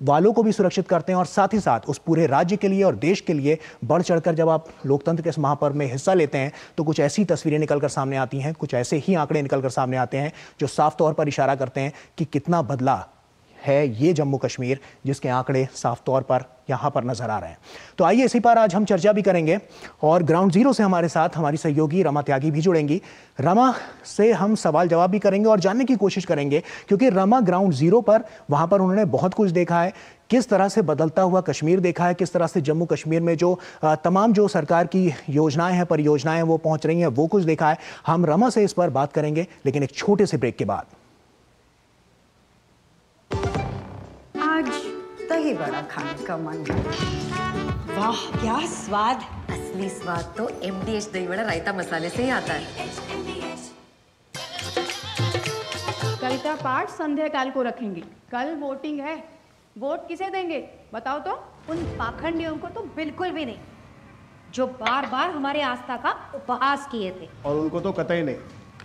वालों को भी सुरक्षित करते हैं और साथ ही साथ उस पूरे राज्य के लिए और देश के लिए बढ़ चढ़कर जब आप लोकतंत्र के इस महापर्व में हिस्सा लेते हैं तो कुछ ऐसी तस्वीरें निकलकर सामने आती हैं, कुछ ऐसे ही आंकड़े निकलकर सामने आते हैं जो साफ तौर पर इशारा करते हैं कि कितना बदला है ये जम्मू कश्मीर, जिसके आंकड़े साफ तौर पर यहाँ पर नजर आ रहे हैं। तो आइए इसी पर आज हम चर्चा भी करेंगे और ग्राउंड जीरो से हमारे साथ हमारी सहयोगी रमा त्यागी भी जुड़ेंगी। रमा से हम सवाल जवाब भी करेंगे और जानने की कोशिश करेंगे, क्योंकि रमा ग्राउंड जीरो पर वहाँ पर उन्होंने बहुत कुछ देखा है, किस तरह से बदलता हुआ कश्मीर देखा है, किस तरह से जम्मू कश्मीर में जो तमाम जो सरकार की योजनाएं हैं, परियोजनाएं वो पहुँच रही हैं, वो कुछ देखा है। हम रमा से इस पर बात करेंगे, लेकिन एक छोटे से ब्रेक के बाद। आज दही बड़ा खाने का मन है। वाह क्या स्वाद! असली स्वाद तो MDH दही बड़ा रायता मसाले से ही आता है। कविता पाठ संध्या काल को रखेंगे। कल वोटिंग है, वोट किसे देंगे बताओ तो? उन पाखंडियों को तो बिल्कुल भी नहीं, जो बार बार हमारे आस्था का उपहास किए थे। और उनको तो कतई नहीं,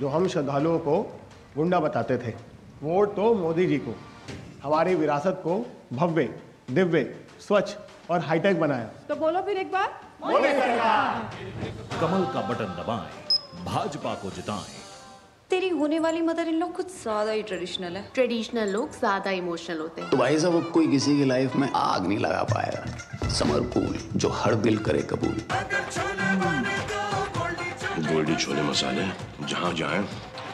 जो हम श्रद्धालुओं को गुंडा बताते थे। वोट तो मोदी जी को, हमारी विरासत को भव्य, दिव्य, स्वच्छ और हाईटेक बनाया। तो बोलो फिर एक बार, मोदी सरकार। कमल का बटन दबाएं, भाजपा को जिताएं। तेरी होने वाली मदर इन लॉ कुछ ज्यादा ही ट्रेडिशनल है। ट्रेडिशनल लोग ज्यादा इमोशनल होते हैं। तो भाई साहब, अब कोई किसी की लाइफ में आग नहीं लगा पाएगा। समर कूल, जो हर दिल करे कबूल। गोल्डी छोले मसाले, जहाँ जाए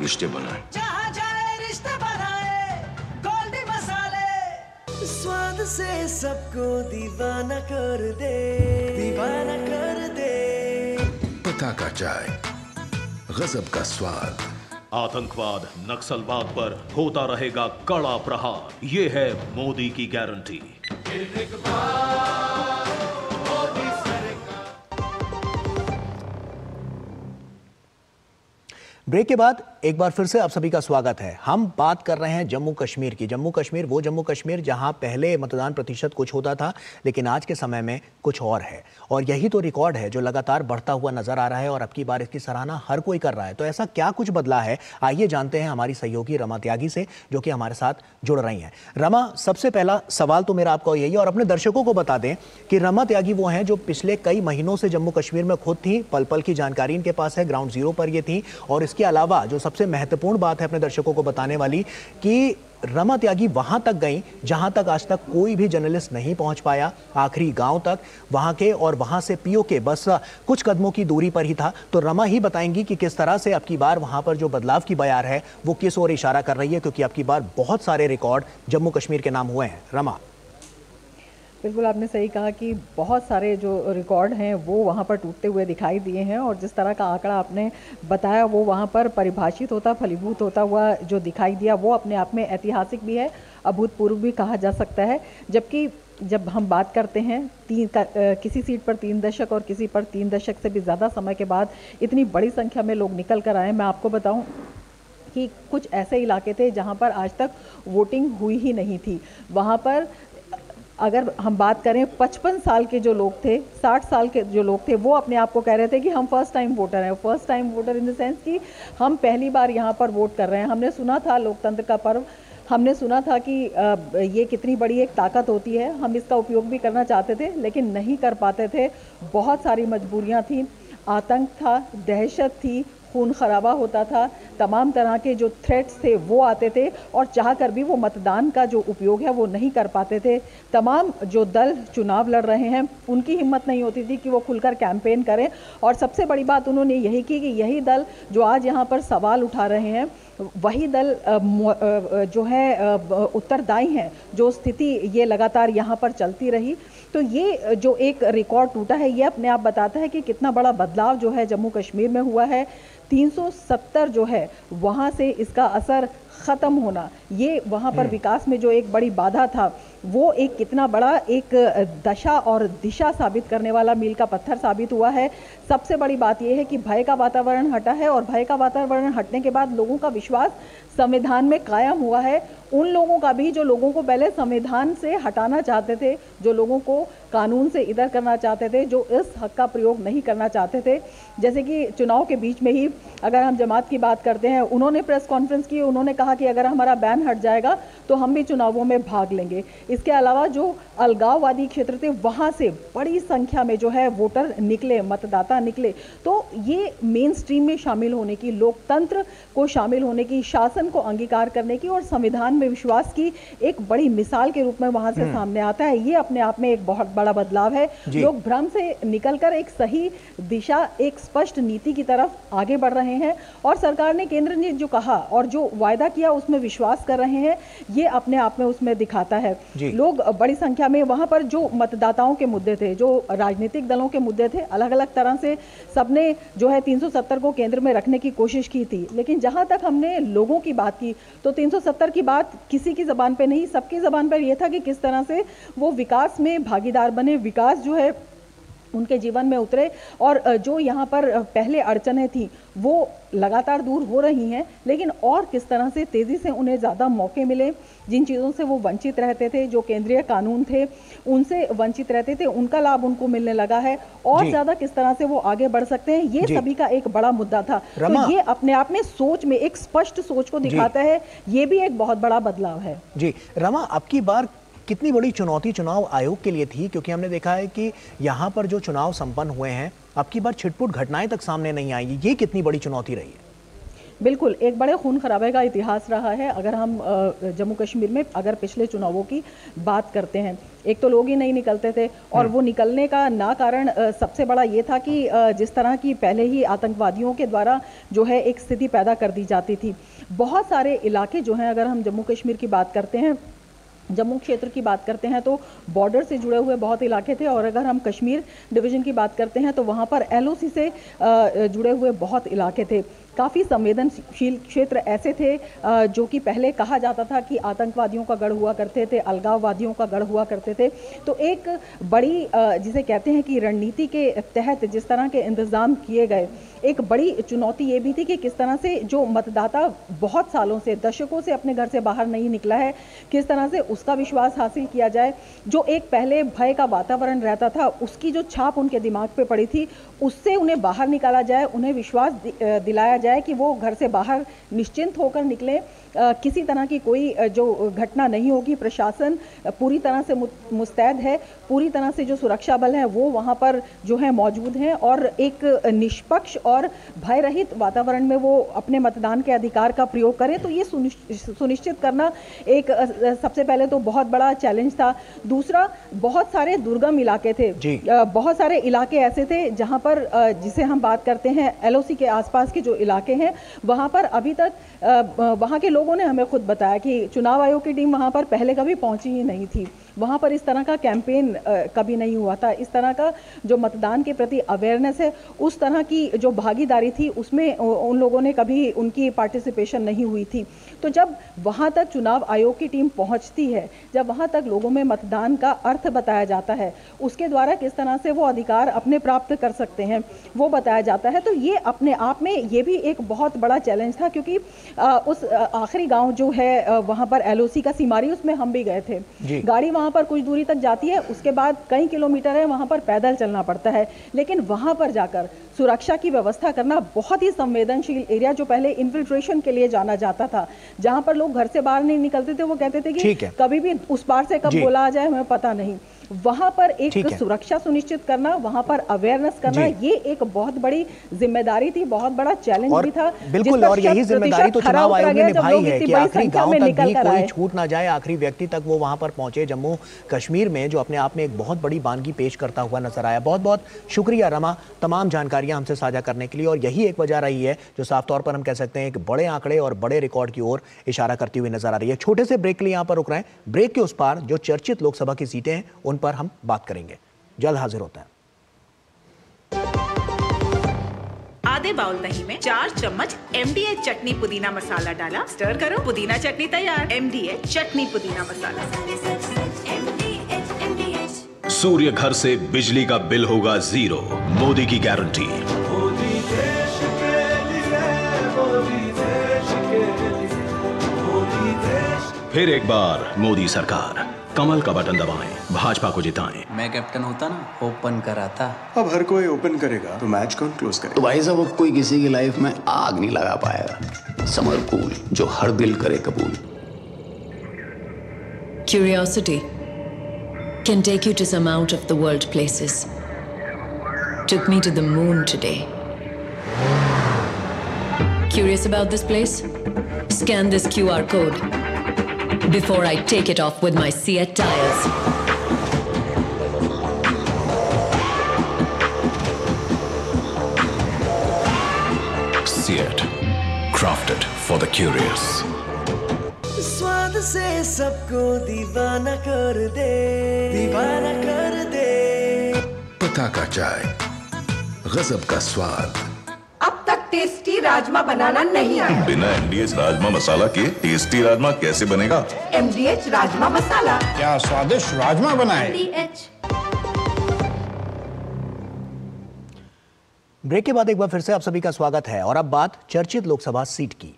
रिश्ते बनाए, जहाँ जाए रिश्ते बनाए, गोल्डी मसाले। स्वाद से सबको दीवाना कर दे, दीवाना कर दे। पता का चाय, गजब का स्वाद। आतंकवाद, नक्सलवाद पर होता रहेगा कड़ा प्रहार। ये है मोदी की गारंटी। ब्रेक के बाद एक बार फिर से आप सभी का स्वागत है। हम बात कर रहे हैं जम्मू कश्मीर की। जम्मू कश्मीर, वो जम्मू कश्मीर जहां पहले मतदान प्रतिशत कुछ होता था, लेकिन आज के समय में कुछ और है। और यही तो रिकॉर्ड है जो लगातार बढ़ता हुआ नजर आ रहा है और अब की बार इसकी सराहना हर कोई कर रहा है। तो ऐसा क्या कुछ बदला है, आइए जानते हैं हमारी सहयोगी रमा त्यागी से, जो कि हमारे साथ जुड़ रही हैं। रमा, सबसे पहला सवाल तो मेरा आपको यही है, और अपने दर्शकों को बता दें कि रमा त्यागी वो हैं जो पिछले कई महीनों से जम्मू कश्मीर में खुद थी, पल पल की जानकारी इनके पास है, ग्राउंड जीरो पर ये थी। और इसके अलावा जो सबसे महत्वपूर्ण बात है अपने दर्शकों को बताने वाली, कि रमा त्यागी वहां तक गई जहां तक आज तक कोई भी जर्नलिस्ट नहीं पहुंच पाया, आखिरी गांव तक वहां के, और वहां से पीओके बस कुछ कदमों की दूरी पर ही था। तो रमा ही बताएंगी कि किस तरह से अब की बार वहां पर जो बदलाव की बयार है वो किस ओर इशारा कर रही है, क्योंकि अब की बार बहुत सारे रिकॉर्ड जम्मू कश्मीर के नाम हुए हैं। रमा। बिल्कुल आपने सही कहा कि बहुत सारे जो रिकॉर्ड हैं वो वहाँ पर टूटते हुए दिखाई दिए हैं, और जिस तरह का आंकड़ा आपने बताया वो वहाँ पर परिभाषित होता, फलीभूत होता हुआ जो दिखाई दिया वो अपने आप में ऐतिहासिक भी है, अभूतपूर्व भी कहा जा सकता है। जबकि जब हम बात करते हैं किसी सीट पर 3 दशक और किसी पर 3 दशक से भी ज़्यादा समय के बाद इतनी बड़ी संख्या में लोग निकल कर आए। मैं आपको बताऊं कि कुछ ऐसे इलाके थे जहां पर आज तक वोटिंग हुई ही नहीं थी। वहां पर अगर हम बात करें 55 साल के जो लोग थे, 60 साल के जो लोग थे, वो अपने आप को कह रहे थे कि हम फर्स्ट टाइम वोटर हैं। First time voter in the sense कि हम पहली बार यहाँ पर वोट कर रहे हैं। हमने सुना था लोकतंत्र का पर्व, हमने सुना था कि ये कितनी बड़ी एक ताकत होती है, हम इसका उपयोग भी करना चाहते थे लेकिन नहीं कर पाते थे। बहुत सारी मजबूरियाँ थी, आतंक था, दहशत थी, खून खराबा होता था, तमाम तरह के जो थ्रेट्स थे वो आते थे और चाहकर भी वो मतदान का जो उपयोग है वो नहीं कर पाते थे। तमाम जो दल चुनाव लड़ रहे हैं उनकी हिम्मत नहीं होती थी कि वो खुलकर कैंपेन करें। और सबसे बड़ी बात उन्होंने यही की कि यही दल जो आज यहाँ पर सवाल उठा रहे हैं वही दल जो है उत्तरदायी हैं, जो स्थिति ये लगातार यहाँ पर चलती रही। तो ये जो एक रिकॉर्ड टूटा है ये अपने आप बताता है कि कितना बड़ा बदलाव जो है जम्मू कश्मीर में हुआ है। 370 जो है वहाँ से इसका असर ख़त्म होना, ये वहाँ पर विकास में जो एक बड़ी बाधा था वो एक कितना बड़ा एक दशा और दिशा साबित करने वाला मील का पत्थर साबित हुआ है। सबसे बड़ी बात यह है कि भय का वातावरण हटा है और भय का वातावरण हटने के बाद लोगों का विश्वास संविधान में कायम हुआ है। उन लोगों का भी जो लोगों को पहले संविधान से हटाना चाहते थे, जो लोगों को कानून से इधर करना चाहते थे, जो इस हक का प्रयोग नहीं करना चाहते थे। जैसे कि चुनाव के बीच में ही अगर हम जमात की बात करते हैं, उन्होंने प्रेस कॉन्फ्रेंस की, उन्होंने कहा कि अगर हमारा बैन हट जाएगा तो हम भी चुनावों में भाग लेंगे। इसके अलावा जो अलगाववादी क्षेत्र थे वहाँ से बड़ी संख्या में जो है वोटर निकले, मतदाता निकले। तो ये मेन स्ट्रीम में शामिल होने की, लोकतंत्र को शामिल होने की, शासन को अंगीकार करने की और संविधान में विश्वास की एक बड़ी मिसाल के रूप में वहां से सामने आता है। ये अपने आप में एक बहुत बड़ा बदलाव है। लोग भ्रम से निकलकर एक सही दिशा, एक स्पष्ट नीति की तरफ आगे बढ़ रहे हैं और सरकार ने, केंद्र ने जो कहा और जो वायदा किया उसमें विश्वास कर रहे हैं। ये अपने आप में उसमें दिखाता है। लोग बड़ी संख्या में वहां पर जो मतदाताओं के मुद्दे थे, जो राजनीतिक दलों के मुद्दे थे, अलग अलग तरह से सबने जो है 370 को केंद्र में रखने की कोशिश की थी। लेकिन जहां तक हमने लोगों की बात की तो 370 की बात किसी की जबान पे नहीं, सबकी जबान पर यह था कि किस तरह से वो विकास में भागीदार बने, विकास जो है उनके जीवन में उतरे और जो यहाँ पर पहले अड़चनें थी वो लगातार दूर हो रही हैं, लेकिन और किस तरह से तेज़ी से उन्हें ज़्यादा मौके मिले। जिन चीज़ों से वो वंचित रहते थे, जो केंद्रीय कानून थे उनसे वंचित रहते थे, उनका लाभ उनको मिलने लगा है और ज़्यादा किस तरह से वो आगे बढ़ सकते हैं, ये सभी का एक बड़ा मुद्दा था। तो ये अपने आप में सोच में एक स्पष्ट सोच को दिखाता है। ये भी एक बहुत बड़ा बदलाव है। जी रमा, आपकी बार कितनी बड़ी चुनौती चुनाव आयोग के लिए थी? क्योंकि हमने देखा है कि यहाँ पर जो चुनाव संपन्न हुए हैं अब की बार छिटपुट घटनाएं तक सामने नहीं आई, ये कितनी बड़ी चुनौती रही है? बिल्कुल, एक बड़े खून खराबे का इतिहास रहा है। अगर हम जम्मू कश्मीर में अगर पिछले चुनावों की बात करते हैं, एक तो लोग ही नहीं निकलते थे और वो निकलने का ना कारण सबसे बड़ा ये था कि जिस तरह की पहले ही आतंकवादियों के द्वारा जो है एक स्थिति पैदा कर दी जाती थी। बहुत सारे इलाके जो हैं, अगर हम जम्मू कश्मीर की बात करते हैं, जम्मू क्षेत्र की बात करते हैं तो बॉर्डर से जुड़े हुए बहुत इलाके थे और अगर हम कश्मीर डिवीज़न की बात करते हैं तो वहाँ पर LOC से जुड़े हुए बहुत इलाके थे। काफ़ी संवेदनशील क्षेत्र ऐसे थे जो कि पहले कहा जाता था कि आतंकवादियों का गढ़ हुआ करते थे, अलगाववादियों का गढ़ हुआ करते थे। तो एक बड़ी जिसे कहते हैं कि रणनीति के तहत जिस तरह के इंतज़ाम किए गए, एक बड़ी चुनौती ये भी थी कि किस तरह से जो मतदाता बहुत सालों से, दशकों से अपने घर से बाहर नहीं निकला है, किस तरह से उसका विश्वास हासिल किया जाए। जो एक पहले भय का वातावरण रहता था, उसकी जो छाप उनके दिमाग पे पड़ी थी, उससे उन्हें बाहर निकाला जाए, उन्हें विश्वास दिलाया जाए कि वो घर से बाहर निश्चिंत होकर निकले, किसी तरह की कोई जो घटना नहीं होगी। प्रशासन पूरी तरह से मुस्तैद है, पूरी तरह से जो सुरक्षा बल है वो वहाँ पर जो है मौजूद हैं और एक निष्पक्ष और भय रहित वातावरण में वो अपने मतदान के अधिकार का प्रयोग करें। तो ये सुनिश्चित करना एक सबसे पहले तो बहुत बड़ा चैलेंज था। दूसरा, बहुत सारे दुर्गम इलाके थे, बहुत सारे इलाके ऐसे थे जहाँ पर जिसे हम बात करते हैं LOC के आसपास के जो इलाके हैं, वहाँ पर अभी तक वहाँ के लोगों ने हमें खुद बताया कि चुनाव आयोग की टीम वहाँ पर पहले कभी पहुँची ही नहीं थी। वहाँ पर इस तरह का कैंपेन कभी नहीं हुआ था। इस तरह का जो मतदान के प्रति अवेयरनेस है, उस तरह की जो भागीदारी थी, उसमें उन लोगों ने कभी उनकी पार्टिसिपेशन नहीं हुई थी। तो जब वहाँ तक चुनाव आयोग की टीम पहुँचती है, जब वहाँ तक लोगों में मतदान का अर्थ बताया जाता है, उसके द्वारा किस तरह से वो अधिकार अपने प्राप्त कर सकते हैं वो बताया जाता है। तो ये अपने आप में ये भी एक बहुत बड़ा चैलेंज था, क्योंकि उस आखिरी गाँव जो है वहाँ पर LOC का सीमारी, उसमें हम भी गए थे। गाड़ी वहाँ पर कुछ दूरी तक जाती है, उसके बाद कई किलोमीटर है वहाँ पर पैदल चलना पड़ता है। लेकिन वहाँ पर जाकर सुरक्षा की व्यवस्था करना, बहुत ही संवेदनशील एरिया जो पहले इन्फिल्ट्रेशन के लिए जाना जाता था, जहाँ पर लोग घर से बाहर नहीं निकलते थे, वो कहते थे कि कभी भी उस पार से कब बोला आ जाए हमें पता नहीं। वहां पर एक सुरक्षा सुनिश्चित करना, वहां पर अवेयरनेस करना, ये एक बहुत बड़ी जिम्मेदारी थी, बहुत बड़ा चैलेंज भी था। बिल्कुल, और यही जिम्मेदारी तो चुनाव आयोग ने निभाई है कि आखिरी गांव तक भी कोई छूट ना जाए, आखिरी व्यक्ति तक वो वहां पर पहुंचे जम्मू कश्मीर में, जो अपने आप में एक बहुत बड़ी बानगी पेश करता हुआ नजर आया। बहुत बहुत शुक्रिया रमा, तमाम जानकारियां हमसे साझा करने के लिए। और यही एक वजह रही है जो साफ तौर पर हम कह सकते हैं कि बड़े आंकड़े और बड़े रिकॉर्ड की ओर इशारा करती हुई नजर आ रही है। छोटे से ब्रेक के लिए यहाँ पर रुक रहे हैं। ब्रेक के उस पार जो चर्चित लोकसभा की सीटें हैं उन पर हम बात करेंगे। जल्द हाजिर होता है। आधे बाउल दही में 4 चम्मच MDH चटनी पुदीना मसाला डाला, स्टर करो, पुदीना चटनी तैयार। MDH चटनी पुदीना मसाला। सूर्य घर से बिजली का बिल होगा 0, मोदी की गारंटी। फिर एक बार मोदी सरकार, कमल का बटन दबाएं, भाजपा को जिताएं। मैं कैप्टन होता ना, ओपन कराता। अब हर कोई ओपन करेगा तो मैच कौन क्लोज करेगा? तो भाई साहब, अब कोई किसी की लाइफ में आग नहीं लगा पाएगा। समर कूल, जो हर दिल करे कबूल। Curiosity can take you to some out of the world places. Took me to the moon today. Curious about this place? Scan this QR code before I take it off with my Seat tires. Seat, crafted for the curious. स्वाद से सबको दीवाना कर दे, दीवाना कर दे। पता का चाय, गजब का स्वाद। अब तक टेस्टी राजमा बनाना नहीं आया। बिना MDH राजमा मसाला के टेस्टी राजमा कैसे बनेगा? MDH राजमा मसाला। क्या स्वादिष्ट राजमा बनाए। MDH। ब्रेक के बाद एक बार फिर से आप सभी का स्वागत है और अब बात चर्चित लोकसभा सीट की।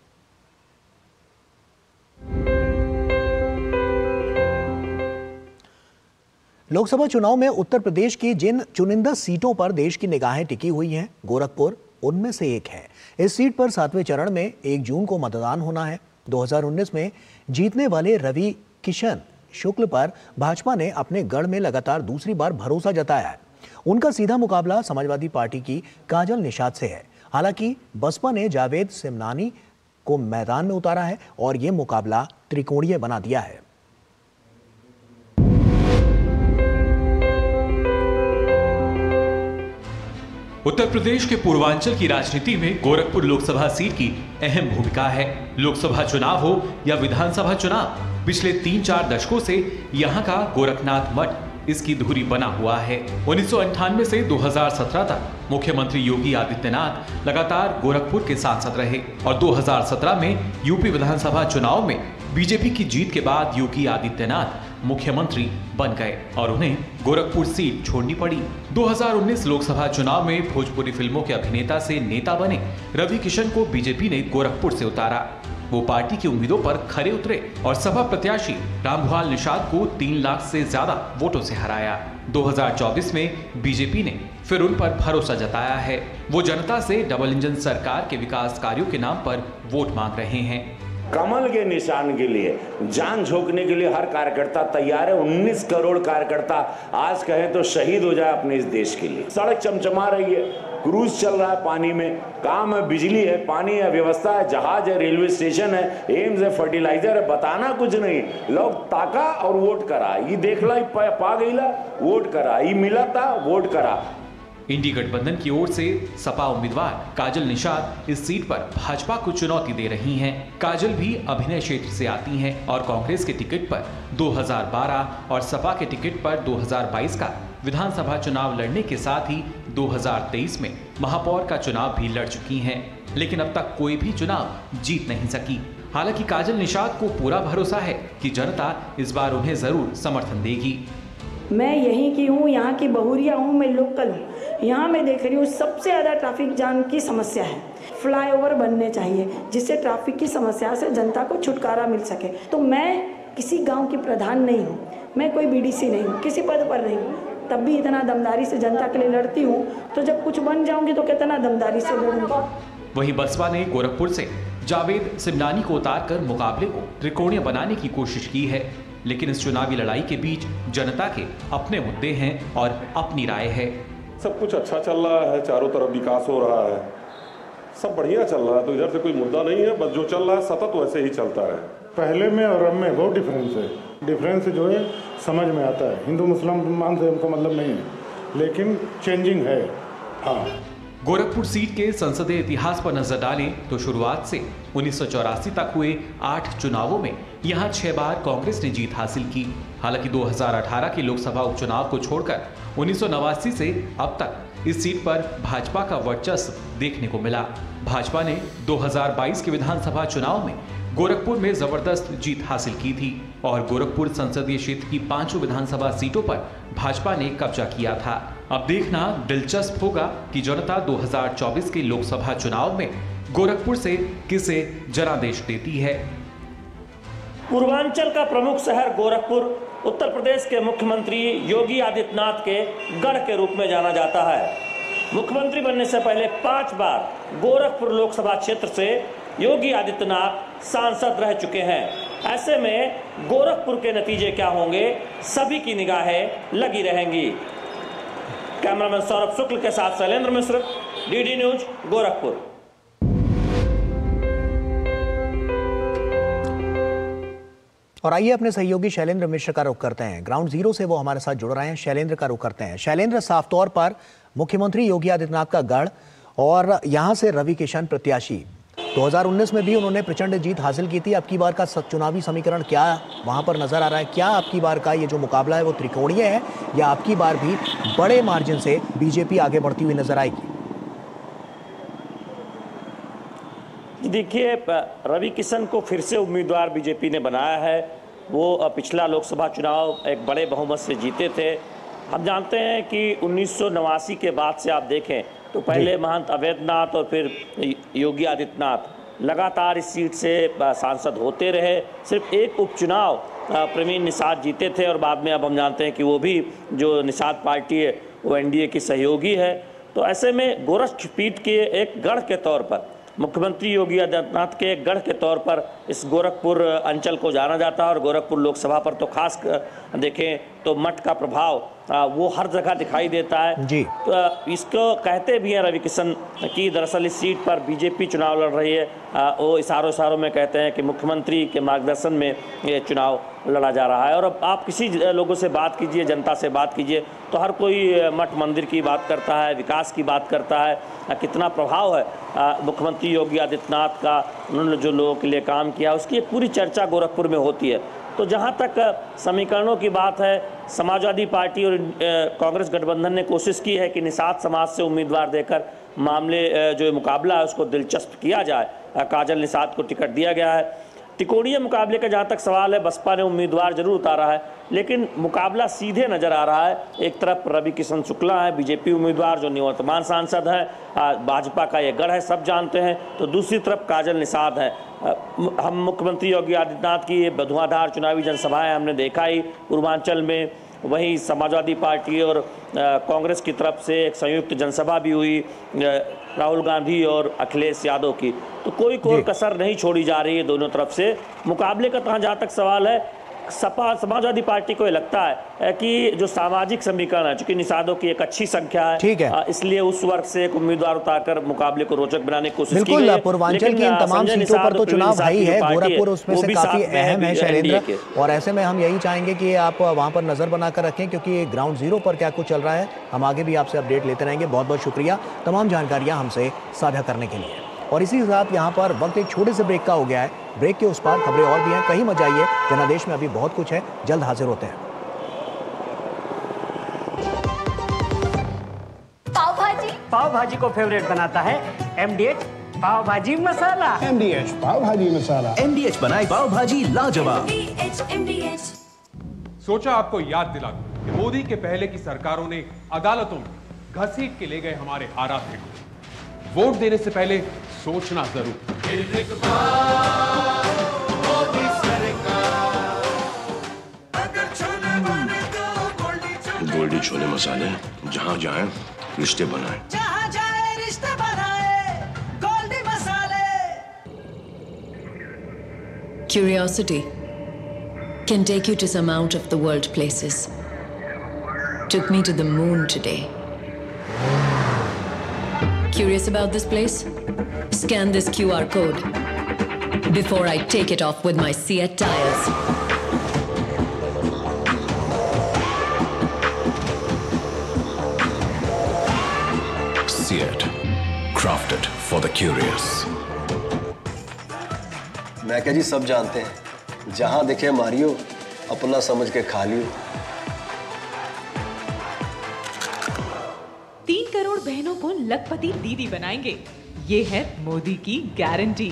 लोकसभा चुनाव में उत्तर प्रदेश की जिन चुनिंदा सीटों पर देश की निगाहें टिकी हुई हैं, गोरखपुर उनमें से एक है। इस सीट पर 7वें चरण में 1 जून को मतदान होना है। 2019 में जीतने वाले रवि किशन शुक्ल पर भाजपा ने अपने गढ़ में लगातार दूसरी बार भरोसा जताया है। उनका सीधा मुकाबला समाजवादी पार्टी की काजल निषाद से है। हालांकि बसपा ने जावेद सिमनानी को मैदान में उतारा है और यह मुकाबला त्रिकोणीय बना दिया है। उत्तर प्रदेश के पूर्वांचल की राजनीति में गोरखपुर लोकसभा सीट की अहम भूमिका है। लोकसभा चुनाव हो या विधानसभा चुनाव, पिछले 3-4 दशकों से यहाँ का गोरखनाथ मठ इसकी धुरी बना हुआ है। 1998 से 2017 तक मुख्यमंत्री योगी आदित्यनाथ लगातार गोरखपुर के सांसद रहे और 2017 में यूपी विधानसभा चुनाव में बीजेपी की जीत के बाद योगी आदित्यनाथ मुख्यमंत्री बन गए और उन्हें गोरखपुर सीट छोड़नी पड़ी। 2019 लोकसभा चुनाव में भोजपुरी फिल्मों के अभिनेता से नेता बने रवि किशन को बीजेपी ने गोरखपुर से उतारा। वो पार्टी की उम्मीदों पर खरे उतरे और सपा प्रत्याशी रामभुआल निषाद को 3 लाख से ज्यादा वोटों से हराया। 2024 में बीजेपी ने फिर उन पर भरोसा जताया है। वो जनता से डबल इंजन सरकार के विकास कार्यों के नाम पर वोट मांग रहे हैं। कमल के निशान के लिए जान झोंकने के लिए हर कार्यकर्ता तैयार है। 19 करोड़ कार्यकर्ता आज कहें तो शहीद हो जाए अपने इस देश के लिए। सड़क चमचमा रही है, क्रूज चल रहा है पानी में, काम है, बिजली है, पानी है, व्यवस्था है, जहाज है, रेलवे स्टेशन है, एम्स है, फर्टिलाइजर है, बताना कुछ नहीं। लोग ताका और वोट करा, ये देखला पा गईला वोट करा, ये मिला था वोट करा। इंडी गठबंधन की ओर से सपा उम्मीदवार काजल निषाद इस सीट पर भाजपा को चुनौती दे रही हैं। काजल भी अभिनय क्षेत्र से आती हैं और कांग्रेस के टिकट पर 2012 और सपा के टिकट पर 2022 का विधानसभा चुनाव लड़ने के साथ ही 2023 में महापौर का चुनाव भी लड़ चुकी हैं, लेकिन अब तक कोई भी चुनाव जीत नहीं सकी। हालांकि काजल निषाद को पूरा भरोसा है कि जनता इस बार उन्हें जरूर समर्थन देगी। मैं यहीं की हूँ, यहाँ की बहुरिया हूँ, मैं लोकल हूँ। यहाँ मैं देख रही हूँ सबसे ज़्यादा ट्रैफिक जाम की समस्या है। फ्लाईओवर बनने चाहिए जिससे ट्रैफिक की समस्या से जनता को छुटकारा मिल सके। तो मैं किसी गांव की प्रधान नहीं हूँ, मैं कोई बीडीसी नहीं हूँ, किसी पद पर नहीं हूँ, तब भी इतना दमदारी से जनता के लिए लड़ती हूँ, तो जब कुछ बन जाऊंगी तो कितना दमदारी से लड़ूंगी। वहीं बसपा ने गोरखपुर से जावेद सिमनानी को उतारकर मुकाबले को त्रिकोणीय बनाने की कोशिश की है, लेकिन इस चुनावी लड़ाई के बीच जनता के अपने मुद्दे हैं और अपनी राय है। सब कुछ अच्छा चल रहा है, चारों तरफ विकास हो रहा है, सब बढ़िया चल रहा है, तो इधर से कोई मुद्दा नहीं है, बस जो चल रहा है सतत वैसे ही चलता रहे। पहले में और अब में बहुत डिफरेंस है। डिफरेंस जो है समझ में आता है, हिंदू मुसलमान से हमको मतलब नहीं है, लेकिन चेंजिंग है। हाँ, गोरखपुर सीट के संसदीय इतिहास पर नजर डालें तो शुरुआत से 1984 तक हुए 8 चुनावों में यहां 6 बार कांग्रेस ने जीत हासिल की। हालांकि 2018 के लोकसभा उपचुनाव को छोड़कर 1989 से अब तक इस सीट पर भाजपा का वर्चस्व देखने को मिला। भाजपा ने 2022 के विधानसभा चुनाव में गोरखपुर में जबरदस्त जीत हासिल की थी और गोरखपुर संसदीय क्षेत्र की 5 विधानसभा सीटों पर भाजपा ने कब्जा किया था। अब देखना दिलचस्प होगा कि जनता 2024 के लोकसभा चुनाव में गोरखपुर से किसे जनादेश देती है। पूर्वांचल का प्रमुख शहर गोरखपुर उत्तर प्रदेश के मुख्यमंत्री योगी आदित्यनाथ के गढ़ के रूप में जाना जाता है। मुख्यमंत्री बनने से पहले 5 बार गोरखपुर लोकसभा क्षेत्र से योगी आदित्यनाथ सांसद रह चुके हैं। ऐसे में गोरखपुर के नतीजे क्या होंगे, सभी की निगाहें लगी रहेंगी। कैमरामैन सौरभ शुक्ल के साथ शैलेंद्र मिश्र, डीडी न्यूज, गोरखपुर। और आइए अपने सहयोगी शैलेंद्र मिश्र का रुख करते हैं। ग्राउंड जीरो से वो हमारे साथ जुड़ रहे हैं। शैलेंद्र का रुख करते हैं। शैलेंद्र, साफ तौर पर मुख्यमंत्री योगी आदित्यनाथ का गढ़ और यहां से रवि किशन प्रत्याशी, 2019 में भी उन्होंने प्रचंड जीत हासिल की थी। अब की बार का चुनावी समीकरण क्या वहां पर नजर आ रहा है? क्या अब की बार का ये जो मुकाबला है वो त्रिकोणीय है या अब की बार भी बड़े मार्जिन से बीजेपी आगे बढ़ती हुई नजर आएगी? देखिए, रवि किशन को फिर से उम्मीदवार बीजेपी ने बनाया है। वो पिछला लोकसभा चुनाव एक बड़े बहुमत से जीते थे। हम जानते हैं कि 1989 के बाद से आप देखें तो पहले महंत अवैधनाथ और फिर योगी आदित्यनाथ लगातार इस सीट से सांसद होते रहे। सिर्फ एक उपचुनाव प्रवीण निषाद जीते थे और बाद में अब हम जानते हैं कि वो भी जो निषाद पार्टी है वो एनडीए की सहयोगी है। तो ऐसे में गोरख पीठ के एक गढ़ के तौर पर, मुख्यमंत्री योगी आदित्यनाथ के गढ़ के तौर पर इस गोरखपुर अंचल को जाना जाता है और गोरखपुर लोकसभा पर तो खास देखें तो मठ का प्रभाव वो हर जगह दिखाई देता है जी। तो इसको कहते भी हैं रवि किशन की दरअसल इस सीट पर बीजेपी चुनाव लड़ रही है। वो इशारों में कहते हैं कि मुख्यमंत्री के मार्गदर्शन में ये चुनाव लड़ा जा रहा है। और अब आप किसी लोगों से बात कीजिए, जनता से बात कीजिए, तो हर कोई मठ मंदिर की बात करता है, विकास की बात करता है, कितना प्रभाव है मुख्यमंत्री योगी आदित्यनाथ का, उन्होंने जो लोगों के लिए काम किया उसकी एक पूरी चर्चा गोरखपुर में होती है। तो जहां तक समीकरणों की बात है, समाजवादी पार्टी और कांग्रेस गठबंधन ने कोशिश की है कि निषाद समाज से उम्मीदवार देकर मामले जो मुकाबला है उसको दिलचस्प किया जाए। काजल निषाद को टिकट दिया गया है। त्रिकोणीय मुकाबले का जहां तक सवाल है, बसपा ने उम्मीदवार जरूर उतारा है, लेकिन मुकाबला सीधे नजर आ रहा है। एक तरफ रवि किशन शुक्ला है बीजेपी उम्मीदवार जो निवर्तमान सांसद है, भाजपा का ये गढ़ है, सब जानते हैं। तो दूसरी तरफ काजल निषाद है। हम मुख्यमंत्री योगी आदित्यनाथ की ये धुआंधार चुनावी जनसभाएं हमने देखा ही पूर्वांचल में, वहीं समाजवादी पार्टी और कांग्रेस की तरफ से एक संयुक्त जनसभा भी हुई राहुल गांधी और अखिलेश यादव की। तो कोई कसर नहीं छोड़ी जा रही है दोनों तरफ से। मुकाबले का जहाँ तक सवाल है, सपा समाजवादी पार्टी को ये लगता है कि जो सामाजिक समीकरण है, चूंकि निषादों की एक अच्छी संख्या है, ठीक है, इसलिए उस वर्ग से एक उम्मीदवार उतारकर मुकाबले को रोचक बनाने की कोशिश की गई है। पूर्वांचल की इन तमाम सीटों पर तो चुनाव भाई है, गोरखपुर उसमें से काफी अहम है शैलेंद्र, और ऐसे में हम यही चाहेंगे कि आप वहां पर नजर बनाकर रखें, क्योंकि ग्राउंड जीरो पर क्या कुछ चल रहा है हम आगे भी आपसे अपडेट लेते रहेंगे। बहुत बहुत शुक्रिया तमाम जानकारियां हमसे साझा करने के लिए। और इसी के साथ यहाँ पर वक्त एक छोटे से ब्रेक का हो गया है। ब्रेक के उस पार खबरें और भी हैं, कहीं मत जाइए, जनादेश में अभी बहुत कुछ है, जल्द हाजिर होते हैं। पाव भाजी को फेवरेट बनाता है एमडीएच पाव भाजी मसाला। एमडीएच पाव भाजी मसाला। एमडीएच बनाए पाव भाजी लाजवाब। सोचा आपको याद दिला दूं कि मोदी के पहले की सरकारों ने अदालतों में घसीट के ले गए हमारे आराध्य को। वोट देने से पहले सोचना जरूर। अगर पूरी छोले मसाले, जहां जाए रिश्ते बनाए। जहाँ जाए रिश्ते बनाए गोल्डी मसाले। Curiosity can take you to some out of the world places. Took me to the moon today. Curious about this place? Scan this QR code before I take it off with my Seat tires. Seat, crafted for the curious. मैं क्या जी, सब जानते हैं, जहां देखे Mario, अपना समझ के खा लियो। 3 करोड़ बहनों को लखपति दीदी बनाएंगे, ये है मोदी की गारंटी।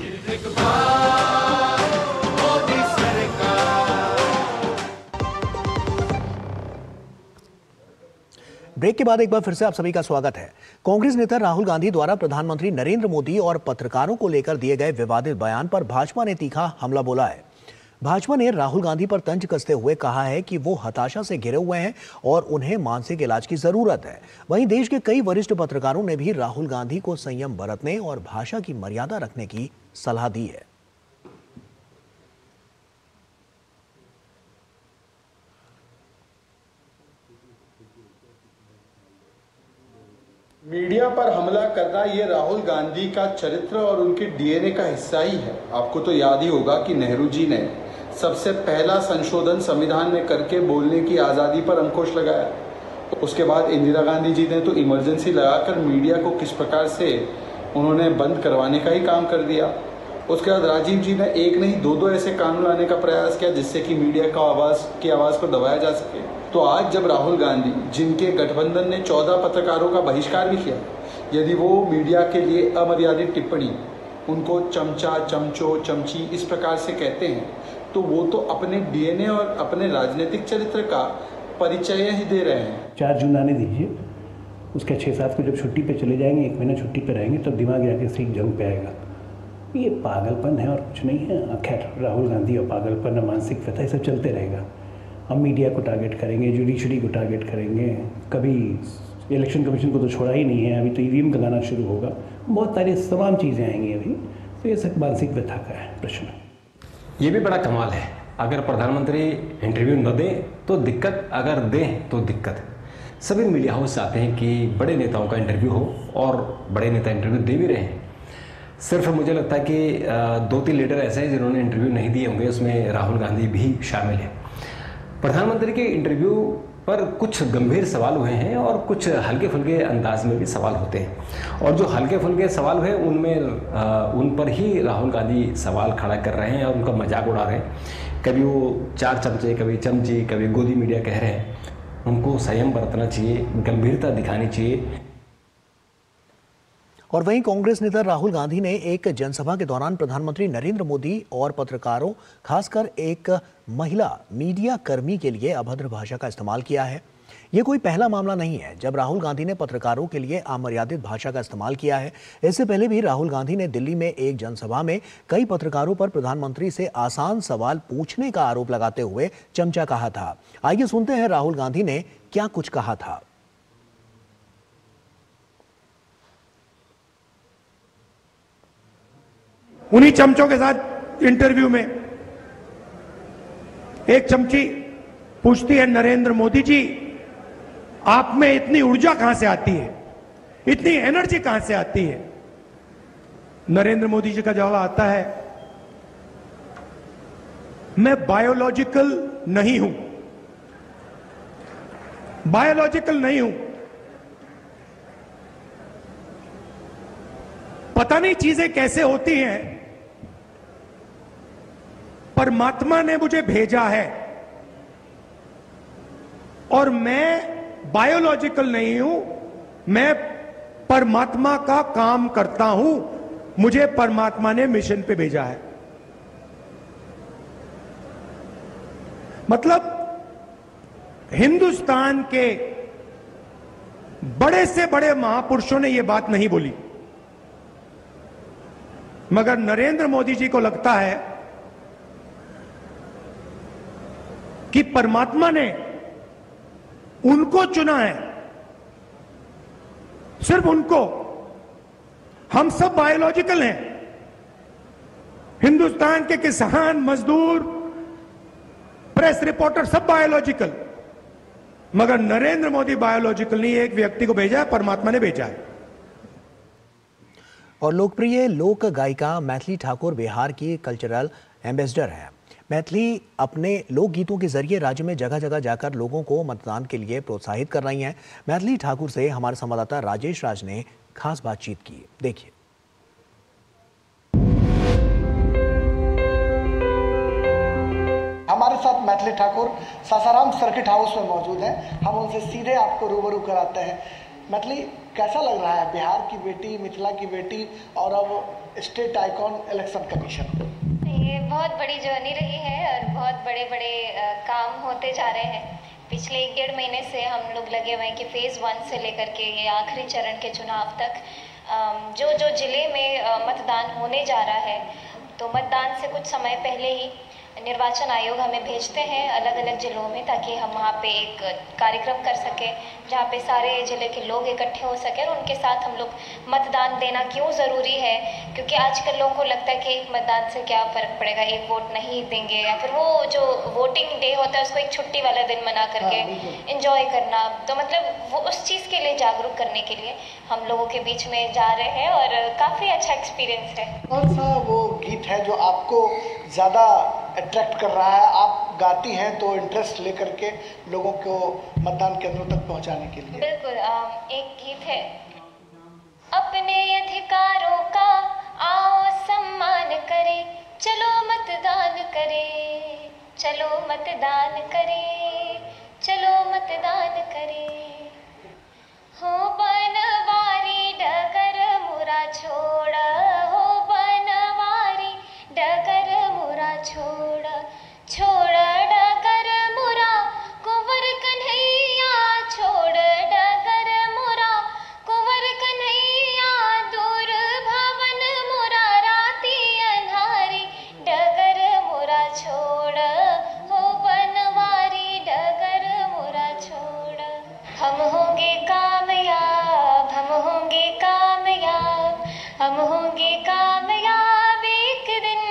ब्रेक के बाद एक बार फिर से आप सभी का स्वागत है। कांग्रेस नेता राहुल गांधी द्वारा प्रधानमंत्री नरेंद्र मोदी और पत्रकारों को लेकर दिए गए विवादित बयान पर भाजपा ने तीखा हमला बोला है। भाजपा ने राहुल गांधी पर तंज कसते हुए कहा है कि वो हताशा से घिरे हुए हैं और उन्हें मानसिक इलाज की जरूरत है। वहीं देश के कई वरिष्ठ पत्रकारों ने भी राहुल गांधी को संयम बरतने और भाषा की मर्यादा रखने की सलाह दी है। मीडिया पर हमला करना ये राहुल गांधी का चरित्र और उनके डीएनए का हिस्सा ही है। आपको तो याद ही होगा कि नेहरू जी ने सबसे पहला संशोधन संविधान में करके बोलने की आज़ादी पर अंकुश लगाया। उसके बाद इंदिरा गांधी जी ने तो इमरजेंसी लगाकर मीडिया को किस प्रकार से उन्होंने बंद करवाने का ही काम कर दिया। उसके बाद राजीव जी ने एक नहीं दो ऐसे कानून लाने का प्रयास किया जिससे कि मीडिया की आवाज़ को दबाया जा सके। तो आज जब राहुल गांधी, जिनके गठबंधन ने 14 पत्रकारों का बहिष्कार भी किया, यदि वो मीडिया के लिए अमर्यादित टिप्पणी, उनको चमचा, चमचो, चमची इस प्रकार से कहते हैं, तो वो तो अपने डीएनए और अपने राजनीतिक चरित्र का परिचय ही दे रहे हैं। 4 जून आने दीजिए, उसके 6-7 को जब छुट्टी पे चले जाएंगे, 1 महीना छुट्टी पे रहेंगे, तब दिमाग जाके सीख जंग पे आएगा। ये पागलपन है और कुछ नहीं है। खैर, राहुल गांधी और पागलपन और मानसिक व्यथा ये सब चलते रहेगा। हम मीडिया को टारगेट करेंगे, जुडिशरी को टारगेट करेंगे, कभी इलेक्शन कमीशन को तो छोड़ा ही नहीं है, अभी तो ईवीएम का गाना शुरू होगा, बहुत सारी तमाम चीज़ें आएंगी अभी। तो ये सब मानसिक व्यथा का है प्रश्न। ये भी बड़ा कमाल है, अगर प्रधानमंत्री इंटरव्यू न दें तो दिक्कत, अगर दें तो दिक्कत। सभी मीडिया हाउस चाहते हैं कि बड़े नेताओं का इंटरव्यू हो और बड़े नेता इंटरव्यू दे भी रहे हैं। सिर्फ मुझे लगता है कि 2-3 लीडर ऐसे हैं जिन्होंने इंटरव्यू नहीं दिए होंगे, उसमें राहुल गांधी भी शामिल है। प्रधानमंत्री के इंटरव्यू पर कुछ गंभीर सवाल हुए हैं और कुछ हल्के फुल्के अंदाज में भी सवाल होते हैं, और जो हल्के फुल्के सवाल हुए उनमें उन पर ही राहुल गांधी सवाल खड़ा कर रहे हैं और उनका मजाक उड़ा रहे हैं। कभी वो 4 चमचे, कभी चमची, कभी गोदी मीडिया कह रहे हैं। उनको संयम बरतना चाहिए, गंभीरता दिखानी चाहिए। और वहीं कांग्रेस नेता राहुल गांधी ने एक जनसभा के दौरान प्रधानमंत्री नरेंद्र मोदी और पत्रकारों, खासकर एक महिला मीडिया कर्मी के लिए अभद्र भाषा का इस्तेमाल किया है। ये कोई पहला मामला नहीं है जब राहुल गांधी ने पत्रकारों के लिए अमर्यादित भाषा का इस्तेमाल किया है। इससे पहले भी राहुल गांधी ने दिल्ली में एक जनसभा में कई पत्रकारों पर प्रधानमंत्री से आसान सवाल पूछने का आरोप लगाते हुए चमचा कहा था। आइए सुनते हैं राहुल गांधी ने क्या कुछ कहा था। उन्हीं चमचों के साथ इंटरव्यू में एक चमची पूछती है, नरेंद्र मोदी जी, आप में इतनी ऊर्जा कहां से आती है, इतनी एनर्जी कहां से आती है? नरेंद्र मोदी जी का जवाब आता है, मैं बायोलॉजिकल नहीं हूं, बायोलॉजिकल नहीं हूं। पता नहीं चीजें कैसे होती हैं, परमात्मा ने मुझे भेजा है और मैं बायोलॉजिकल नहीं हूं, मैं परमात्मा का काम करता हूं, मुझे परमात्मा ने मिशन पे भेजा है। मतलब हिंदुस्तान के बड़े से बड़े महापुरुषों ने यह बात नहीं बोली, मगर नरेंद्र मोदी जी को लगता है कि परमात्मा ने उनको चुना है, सिर्फ उनको। हम सब बायोलॉजिकल हैं। हिंदुस्तान के किसान, मजदूर, प्रेस रिपोर्टर सब बायोलॉजिकल, मगर नरेंद्र मोदी बायोलॉजिकल नहीं। एक व्यक्ति को भेजा है, परमात्मा ने भेजा है। और लोकप्रिय लोक गायिका मैथिली ठाकुर बिहार की कल्चरल एम्बेसडर है। मैथिली अपने लोकगीतों के जरिए राज्य में जगह जगह जाकर लोगों को मतदान के लिए प्रोत्साहित कर रही हैं। मैथिली ठाकुर से हमारे संवाददाता राजेश राज ने खास बातचीत की, देखिए। हमारे साथ मैथिली ठाकुर सासाराम सर्किट हाउस में मौजूद हैं। हम उनसे सीधे आपको रूबरू कराते हैं। मैथिली, कैसा लग रहा है बिहार की बेटी, मिथिला की बेटी और अब स्टेट आइकॉन इलेक्शन कमीशन? ये बहुत बड़ी जर्नी रही है और बहुत बड़े बड़े काम होते जा रहे हैं। पिछले 1-1.5 महीने से हम लोग लगे हुए हैं कि फेज़ 1 से लेकर के ये आखिरी चरण के चुनाव तक जो जिले में मतदान होने जा रहा है, तो मतदान से कुछ समय पहले ही निर्वाचन आयोग हमें भेजते हैं अलग अलग ज़िलों में, ताकि हम वहाँ पे एक कार्यक्रम कर सकें जहाँ पे सारे ज़िले के लोग इकट्ठे हो सकें और उनके साथ हम लोग मतदान देना क्यों ज़रूरी है। क्योंकि आजकल लोगों को लगता है कि एक मतदान से क्या फ़र्क पड़ेगा, एक वोट नहीं देंगे, या फिर वो जो वोटिंग डे होता है उसको एक छुट्टी वाला दिन मना करके एंजॉय करना। तो मतलब वो उस चीज़ के लिए जागरूक करने के लिए हम लोगों के बीच में जा रहे हैं और काफ़ी अच्छा एक्सपीरियंस है। कौन सा वो गीत है जो आपको ज़्यादा अट्रैक्ट कर रहा है? आप गाती हैं तो इंटरेस्ट लेकर के लोगों को मतदान केंद्रों तक पहुंचाने के लिए। बिल्कुल, एक गीत है, अपने अधिकारों का आओ सम्मान करें, चलो मतदान करें, चलो मतदान करें, चलो मतदान करें। हो बनवारी डगर मुरा छोड़ा, हो बनवारी डगर मुरा छोड़ा, छोड़ा डगर मुरा कुंवर कन्हैया, छोड़ डगर मुरा कुंवर कन्हैया, दूर भवन मुरा राती अन्हारी, डगर मुरा छोड़, हो बनवारी डगर मुरा छोड़। हम होंगे कामयाब, हम होंगे कामयाब, हम होंगे कामयाब एक दिन,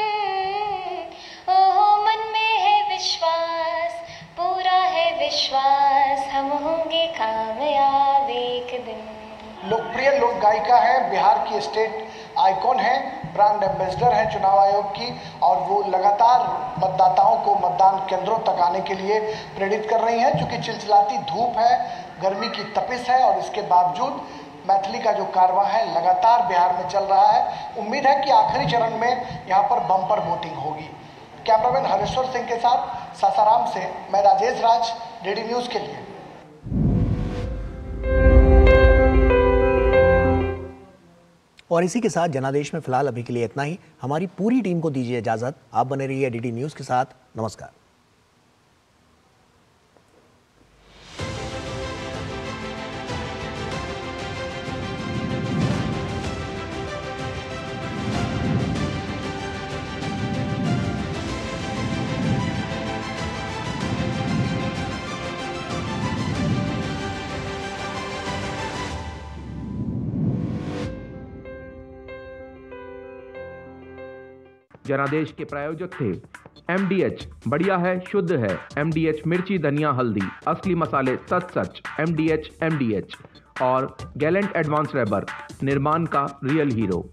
ओहो मन में है विश्वास, पूरा है विश्वास, हम होंगे कामयाब एक दिन। लोकप्रिय लोक गायिका है, बिहार की स्टेट आइकॉन है, ब्रांड एम्बेसडर है चुनाव आयोग की, और वो लगातार मतदाताओं को मतदान केंद्रों तक आने के लिए प्रेरित कर रही हैं। चूँकि चिलचिलाती धूप है, गर्मी की तपिश है, और इसके बावजूद मैथिली का जो कारवां है लगातार बिहार में चल रहा है। उम्मीद है कि आखिरी चरण में यहाँ पर बम्पर वोटिंग होगी। कैमरामैन हरेश्वर सिंह के साथ सासाराम से मैं राजेश राज, डीडी न्यूज़ के लिए। और इसी के साथ जनादेश में फिलहाल अभी के लिए इतना ही। हमारी पूरी टीम को दीजिए इजाजत। आप बने रहिए डीडी न्यूज़ के साथ। नमस्कार। जनादेश के प्रायोजक थे MDH, बढ़िया है, शुद्ध है। MDH मिर्ची, धनिया, हल्दी, असली मसाले सच। MDH और गैलेंट एडवांस रबर, निर्माण का रियल हीरो।